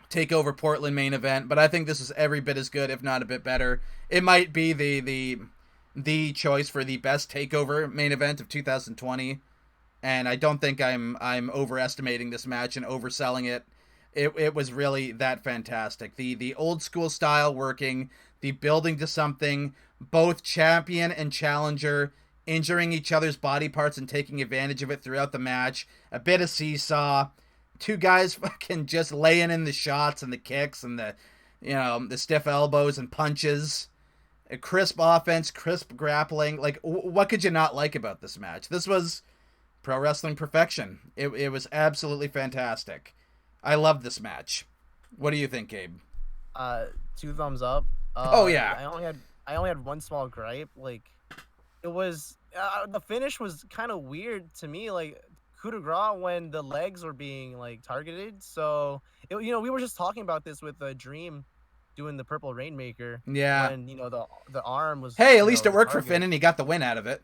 Takeover Portland main event, but I think this is every bit as good, if not a bit better. It might be the choice for the best Takeover main event of 2020, and I don't think I'm overestimating this match and overselling it. It was really that fantastic. The old school style working, the building to something, both champion and challenger injuring each other's body parts and taking advantage of it throughout the match. A bit of seesaw. 2 guys fucking just laying in the shots and the kicks and the stiff elbows and punches. A crisp offense, crisp grappling. Like, what could you not like about this match? This was pro wrestling perfection. It was absolutely fantastic. I love this match. What do you think, Gabe? 2 thumbs up. Oh yeah. I only had one small gripe. Like, it was the finish was kind of weird to me. Like, coup de grace when the legs were being like targeted. So we were just talking about this with Dream doing the Purple Rainmaker. Yeah. When the arm was. Hey, at least it worked for Finn, and he got the win out of it.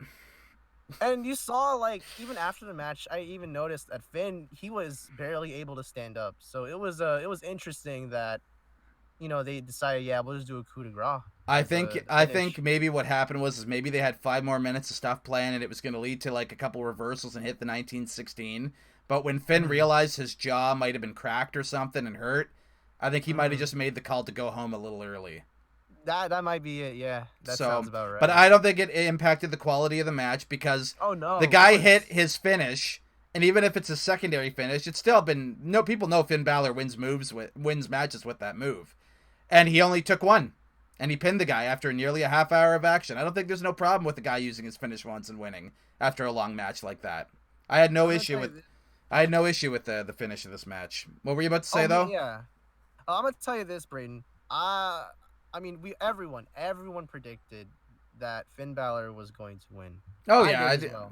And you saw, like, even after the match, I even noticed that Finn, he was barely able to stand up. So it was interesting that, they decided, yeah, we'll just do a coup de grace. I think maybe what happened was maybe they had 5 more minutes of stuff playing, and it was going to lead to like a couple reversals and hit the 1916. But when Finn realized his jaw might have been cracked or something and hurt, I think he might have just made the call to go home a little early. That might be it, yeah. That sounds about right. But I don't think it impacted the quality of the match because the guy hit his finish, and even if it's a secondary finish, it's still been people know Finn Balor wins matches with that move, and he only took one, and he pinned the guy after nearly a half hour of action. I don't think there's no problem with the guy using his finish once and winning after a long match like that. I had no issue with the finish of this match. What were you about to say though? Yeah, I'm gonna tell you this, Braden. I mean, everyone predicted that Finn Balor was going to win. Oh yeah,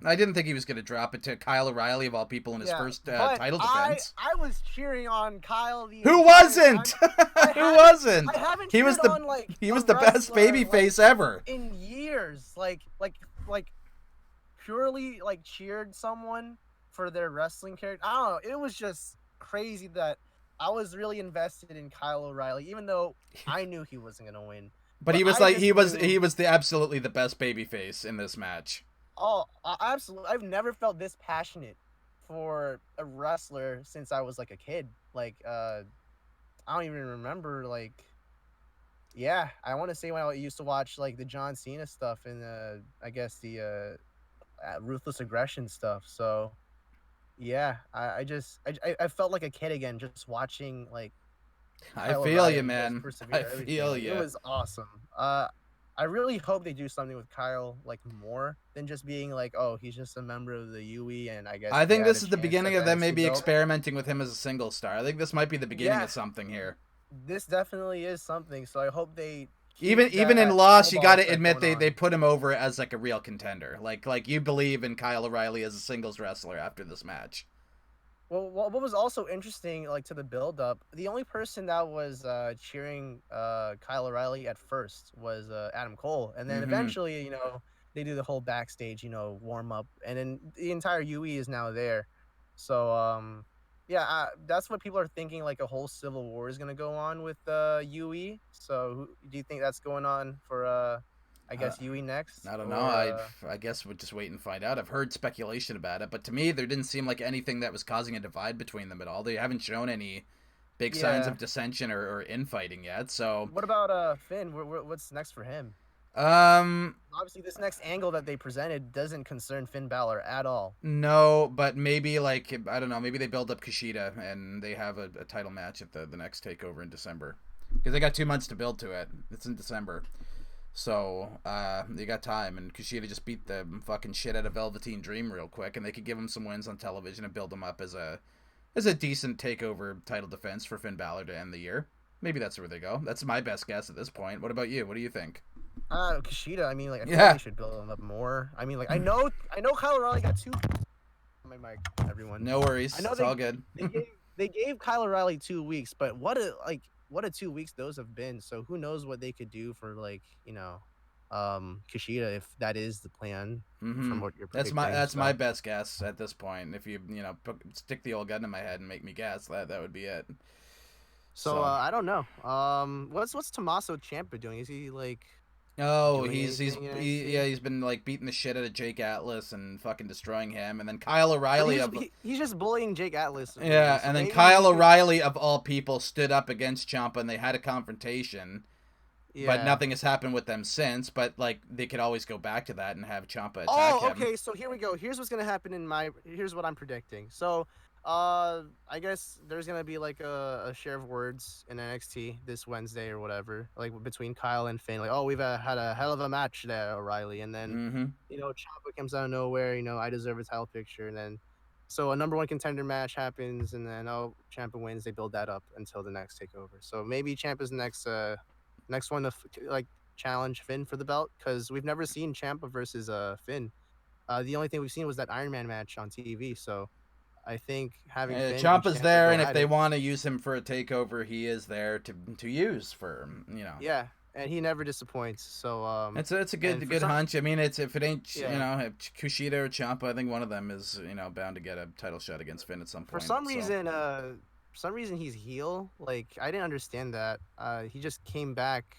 I didn't think he was going to drop it to Kyle O'Reilly of all people in his first title defense. I was cheering on Kyle. Who wasn't? Who wasn't? He was the best babyface ever in years. Like purely like cheered someone for their wrestling character. I don't know. It was just crazy that I was really invested in Kyle O'Reilly, even though I knew he wasn't gonna win. But he was absolutely the best babyface in this match. Oh, absolutely! I've never felt this passionate for a wrestler since I was like a kid. Like, I don't even remember. Like, yeah, I want to say when I used to watch like the John Cena stuff and I guess the Ruthless Aggression stuff. So. Yeah, I felt like a kid again just watching like. I feel you, man. I feel you. It was awesome. I really hope they do something with Kyle like more than just being like, oh, he's just a member of the UE, and I guess. I think this is the beginning of them maybe experimenting with him as a single star. I think this might be the beginning of something here. This definitely is something. So I hope they. Even in loss, you got to admit they put him over as like a real contender. Like you believe in Kyle O'Reilly as a singles wrestler after this match. Well, what was also interesting, like to the build-up, the only person that was cheering Kyle O'Reilly at first was Adam Cole, and then eventually, they do the whole backstage, warm up, and then the entire UE is now there. So, yeah, that's what people are thinking. Like a whole civil war is gonna go on with UE. So, do you think that's going on for I guess Yui next. I don't know. I guess we'll just wait and find out. I've heard speculation about it, but to me, there didn't seem like anything that was causing a divide between them at all. They haven't shown any big signs of dissension or infighting yet. So what about Finn? What's next for him? Obviously, this next angle that they presented doesn't concern Finn Balor at all. No, but maybe like I don't know. Maybe they build up Kushida and they have a title match at the next Takeover in December because they got 2 months to build to it. It's in December. So, they got time, and Kushida just beat the fucking shit out of Velveteen Dream real quick, and they could give him some wins on television and build him up as a decent takeover title defense for Finn Balor to end the year. Maybe that's where they go. That's my best guess at this point. What about you? What do you think? Kushida, I mean, like, I think they should build him up more. I mean, like, I know Kyle O'Reilly got 2... My mic, everyone. No worries. It's all good. They gave Kyle O'Reilly 2 weeks, but what a 2 weeks those have been. So who knows what they could do for, like, Kushida, if that is the plan from what you're predicting. That's my best guess at this point. If you stick the old gun in my head and make me guess, that would be it. So I don't know. What's Tommaso Ciampa doing? Is he like? Oh, he's been like beating the shit out of Jake Atlas and fucking destroying him, and then Kyle O'Reilly he's just bullying Jake Atlas. Yeah, and then Kyle O'Reilly of all people stood up against Ciampa and they had a confrontation. Yeah. But nothing has happened with them since. But like they could always go back to that and have Ciampa attack him. Okay. So here we go. Here's what's gonna happen here's what I'm predicting. So, I guess there's gonna be like a share of words in NXT this Wednesday or whatever, like between Kyle and Finn. Like, oh, we've had a hell of a match there, O'Reilly, and then Ciampa comes out of nowhere. I deserve a title picture, and then so a number one contender match happens, and then Ciampa wins. They build that up until the next takeover. So maybe Ciampa's next one to like challenge Finn for the belt, because we've never seen Ciampa versus Finn. The only thing we've seen was that Iron Man match on TV. So I think having Ciampa's there, and if they want to use him for a takeover, he is there to use for Yeah, and he never disappoints. So it's a good hunch. I mean, if it ain't Kushida or Ciampa, I think one of them is bound to get a title shot against Finn at some point. For some reason he's heel. Like, I didn't understand that. He just came back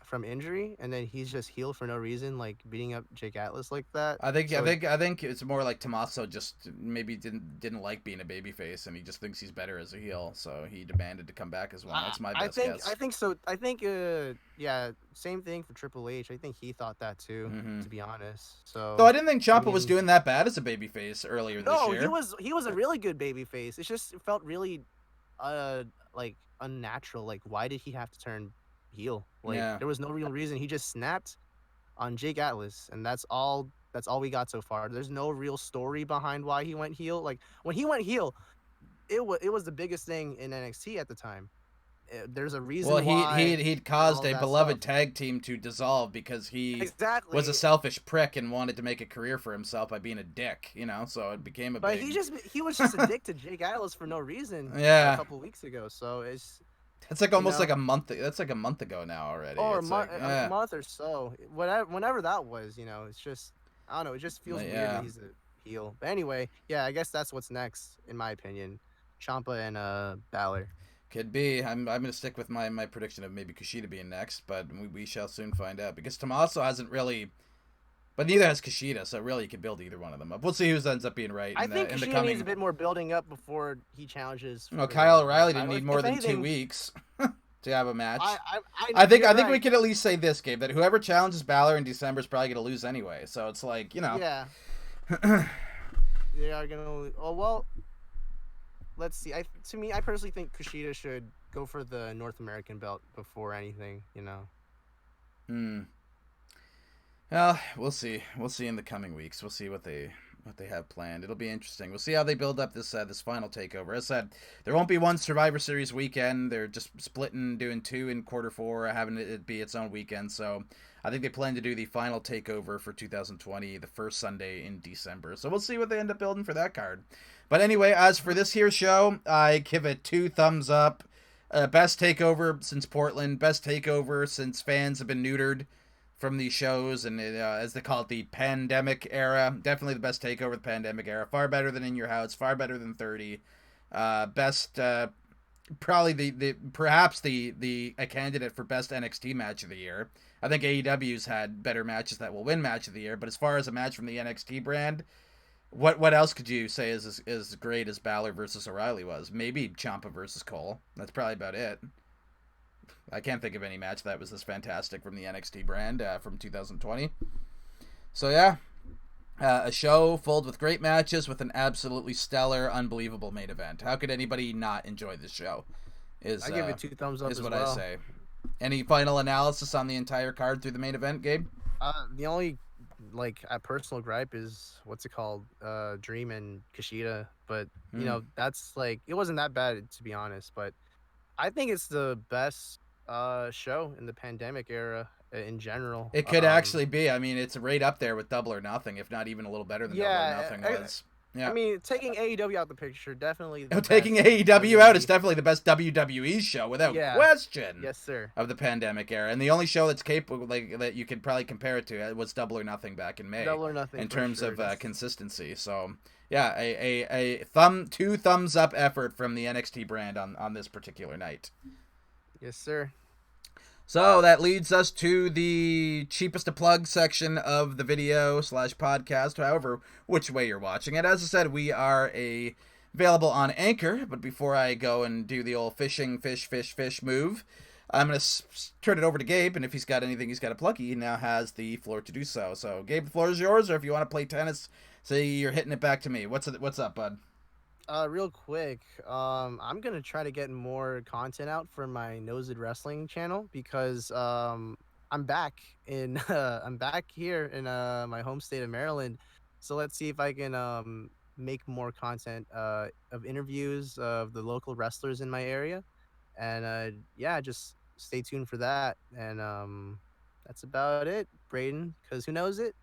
from injury, and then he's just heel for no reason, like beating up Jake Atlas like that. I think it's more like Tommaso just maybe didn't like being a babyface, and he just thinks he's better as a heel, so he demanded to come back as one. That's my best guess. I think so. I think same thing for Triple H. I think he thought that too, to be honest. So though I didn't think Ciampa was doing that bad as a babyface earlier this year. No, he was a really good babyface. It just felt really like unnatural. Like, why did he have to turn heel? Like, there was no real reason. He just snapped on Jake Atlas, and that's all we got so far. There's no real story behind why he went heel. Like, when he went heel, it was the biggest thing in NXT at the time. There's a reason why. He'd caused a beloved tag team to dissolve because he was a selfish prick and wanted to make a career for himself by being a dick, so it became he was just a dick to Jake Atlas for no reason a couple weeks ago. So it's like almost like a month. That's like a month ago now already. Or a month or so. Whenever that was, it's just, I don't know. It just feels weird that he's a heel. But anyway, I guess that's what's next, in my opinion. Ciampa and Balor. Could be. I'm going to stick with my prediction of maybe Kushida being next, but we shall soon find out, because Tommaso hasn't really, but neither has Kushida, so really you could build either one of them up. We'll see who ends up being right. I think Kushida needs a bit more building up before he challenges. Kyle O'Reilly didn't need more than 2 weeks to have a match. I think we could at least say this, Gabe, that whoever challenges Balor in December is probably going to lose anyway. So it's like, Yeah. They are going to. Oh well. Let's see. I personally think Kushida should go for the North American belt before anything. Well, we'll see. We'll see in the coming weeks. We'll see what they have planned. It'll be interesting. We'll see how they build up this final takeover. As I said, there won't be one Survivor Series weekend. They're just splitting, doing 2 in Q4, having it be its own weekend. So I think they plan to do the final takeover for 2020 the first Sunday in December. So we'll see what they end up building for that card. But anyway, as for this here show, I give it 2 thumbs up. Best takeover since Portland. Best takeover since fans have been neutered from these shows, and as they call it, the pandemic era. Definitely the best takeover of the pandemic era. Far better than In Your House. Far better than 30. Best, probably perhaps a candidate for best NXT match of the year. I think AEW's had better matches that will win match of the year, but as far as a match from the NXT brand, what else could you say is as great as Balor versus O'Reilly was? Maybe Ciampa versus Cole. That's probably about it. I can't think of any match that was this fantastic from the NXT brand from 2020. So yeah, a show filled with great matches with an absolutely stellar, unbelievable main event. How could anybody not enjoy this show? I give it 2 thumbs up. Is as what well. I say. Any final analysis on the entire card through the main event, Gabe? The only a personal gripe is what's it called, Dream and Kushida, but you know that's it wasn't that bad to be honest. But I think it's the best show in the pandemic era in general. It could actually be. I mean, it's right up there with Double or Nothing, if not even a little better than Double or Nothing was. Yeah. I mean, taking AEW out the picture, definitely. Taking AEW out is definitely the best WWE show without question. Yes, sir. Of the pandemic era, and the only show that's capable that you could probably compare it to was Double or Nothing back in May. Double or Nothing in terms of consistency. So yeah, a 2 thumbs up effort from the NXT brand on this particular night. Yes, sir. So that leads us to the cheapest to plug section of the video / podcast, however, which way you're watching it. As I said, we are available on Anchor, but before I go and do the old fish move, I'm going to turn it over to Gabe, and if he's got anything he's got to plug, he now has the floor to do so. So, Gabe, the floor is yours, or if you want to play tennis, say you're hitting it back to me. What's up, bud? Real quick, I'm gonna try to get more content out for my Nozid Wrestling channel because I'm back here in my home state of Maryland. So let's see if I can make more content of interviews of the local wrestlers in my area, and just stay tuned for that. And that's about it, Braden. Because who knows it?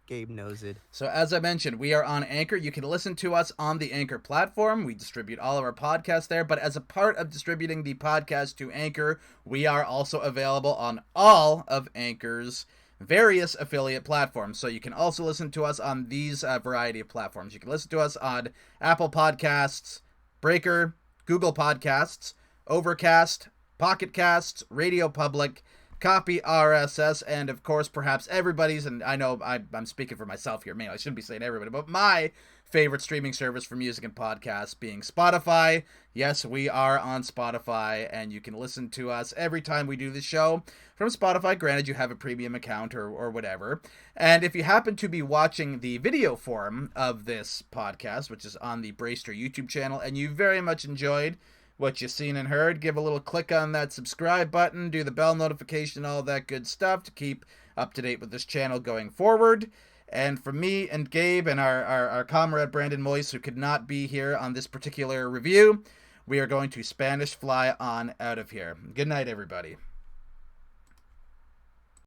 Gabe knows it. So as I mentioned, we are on Anchor. You can listen to us on the Anchor platform. We distribute all of our podcasts there, but as a part of distributing the podcast to Anchor, we are also available on all of Anchor's various affiliate platforms. So you can also listen to us on these variety of platforms. You can listen to us on Apple Podcasts, Breaker, Google Podcasts, Overcast, Pocket Casts, Radio Public, Copy RSS, and of course, perhaps everybody's, and I know I'm speaking for myself here, man, I shouldn't be saying everybody, but my favorite streaming service for music and podcasts being Spotify. Yes, we are on Spotify, and you can listen to us every time we do the show from Spotify. Granted, you have a premium account or whatever. And if you happen to be watching the video form of this podcast, which is on the Bracer YouTube channel, and you very much enjoyed what you seen and heard, give a little click on that subscribe button, do the bell notification, all that good stuff to keep up to date with this channel going forward. And from me and Gabe and our comrade Brandon Moyes, who could not be here on this particular review, we are going to Spanish fly on out of here. Good night, everybody.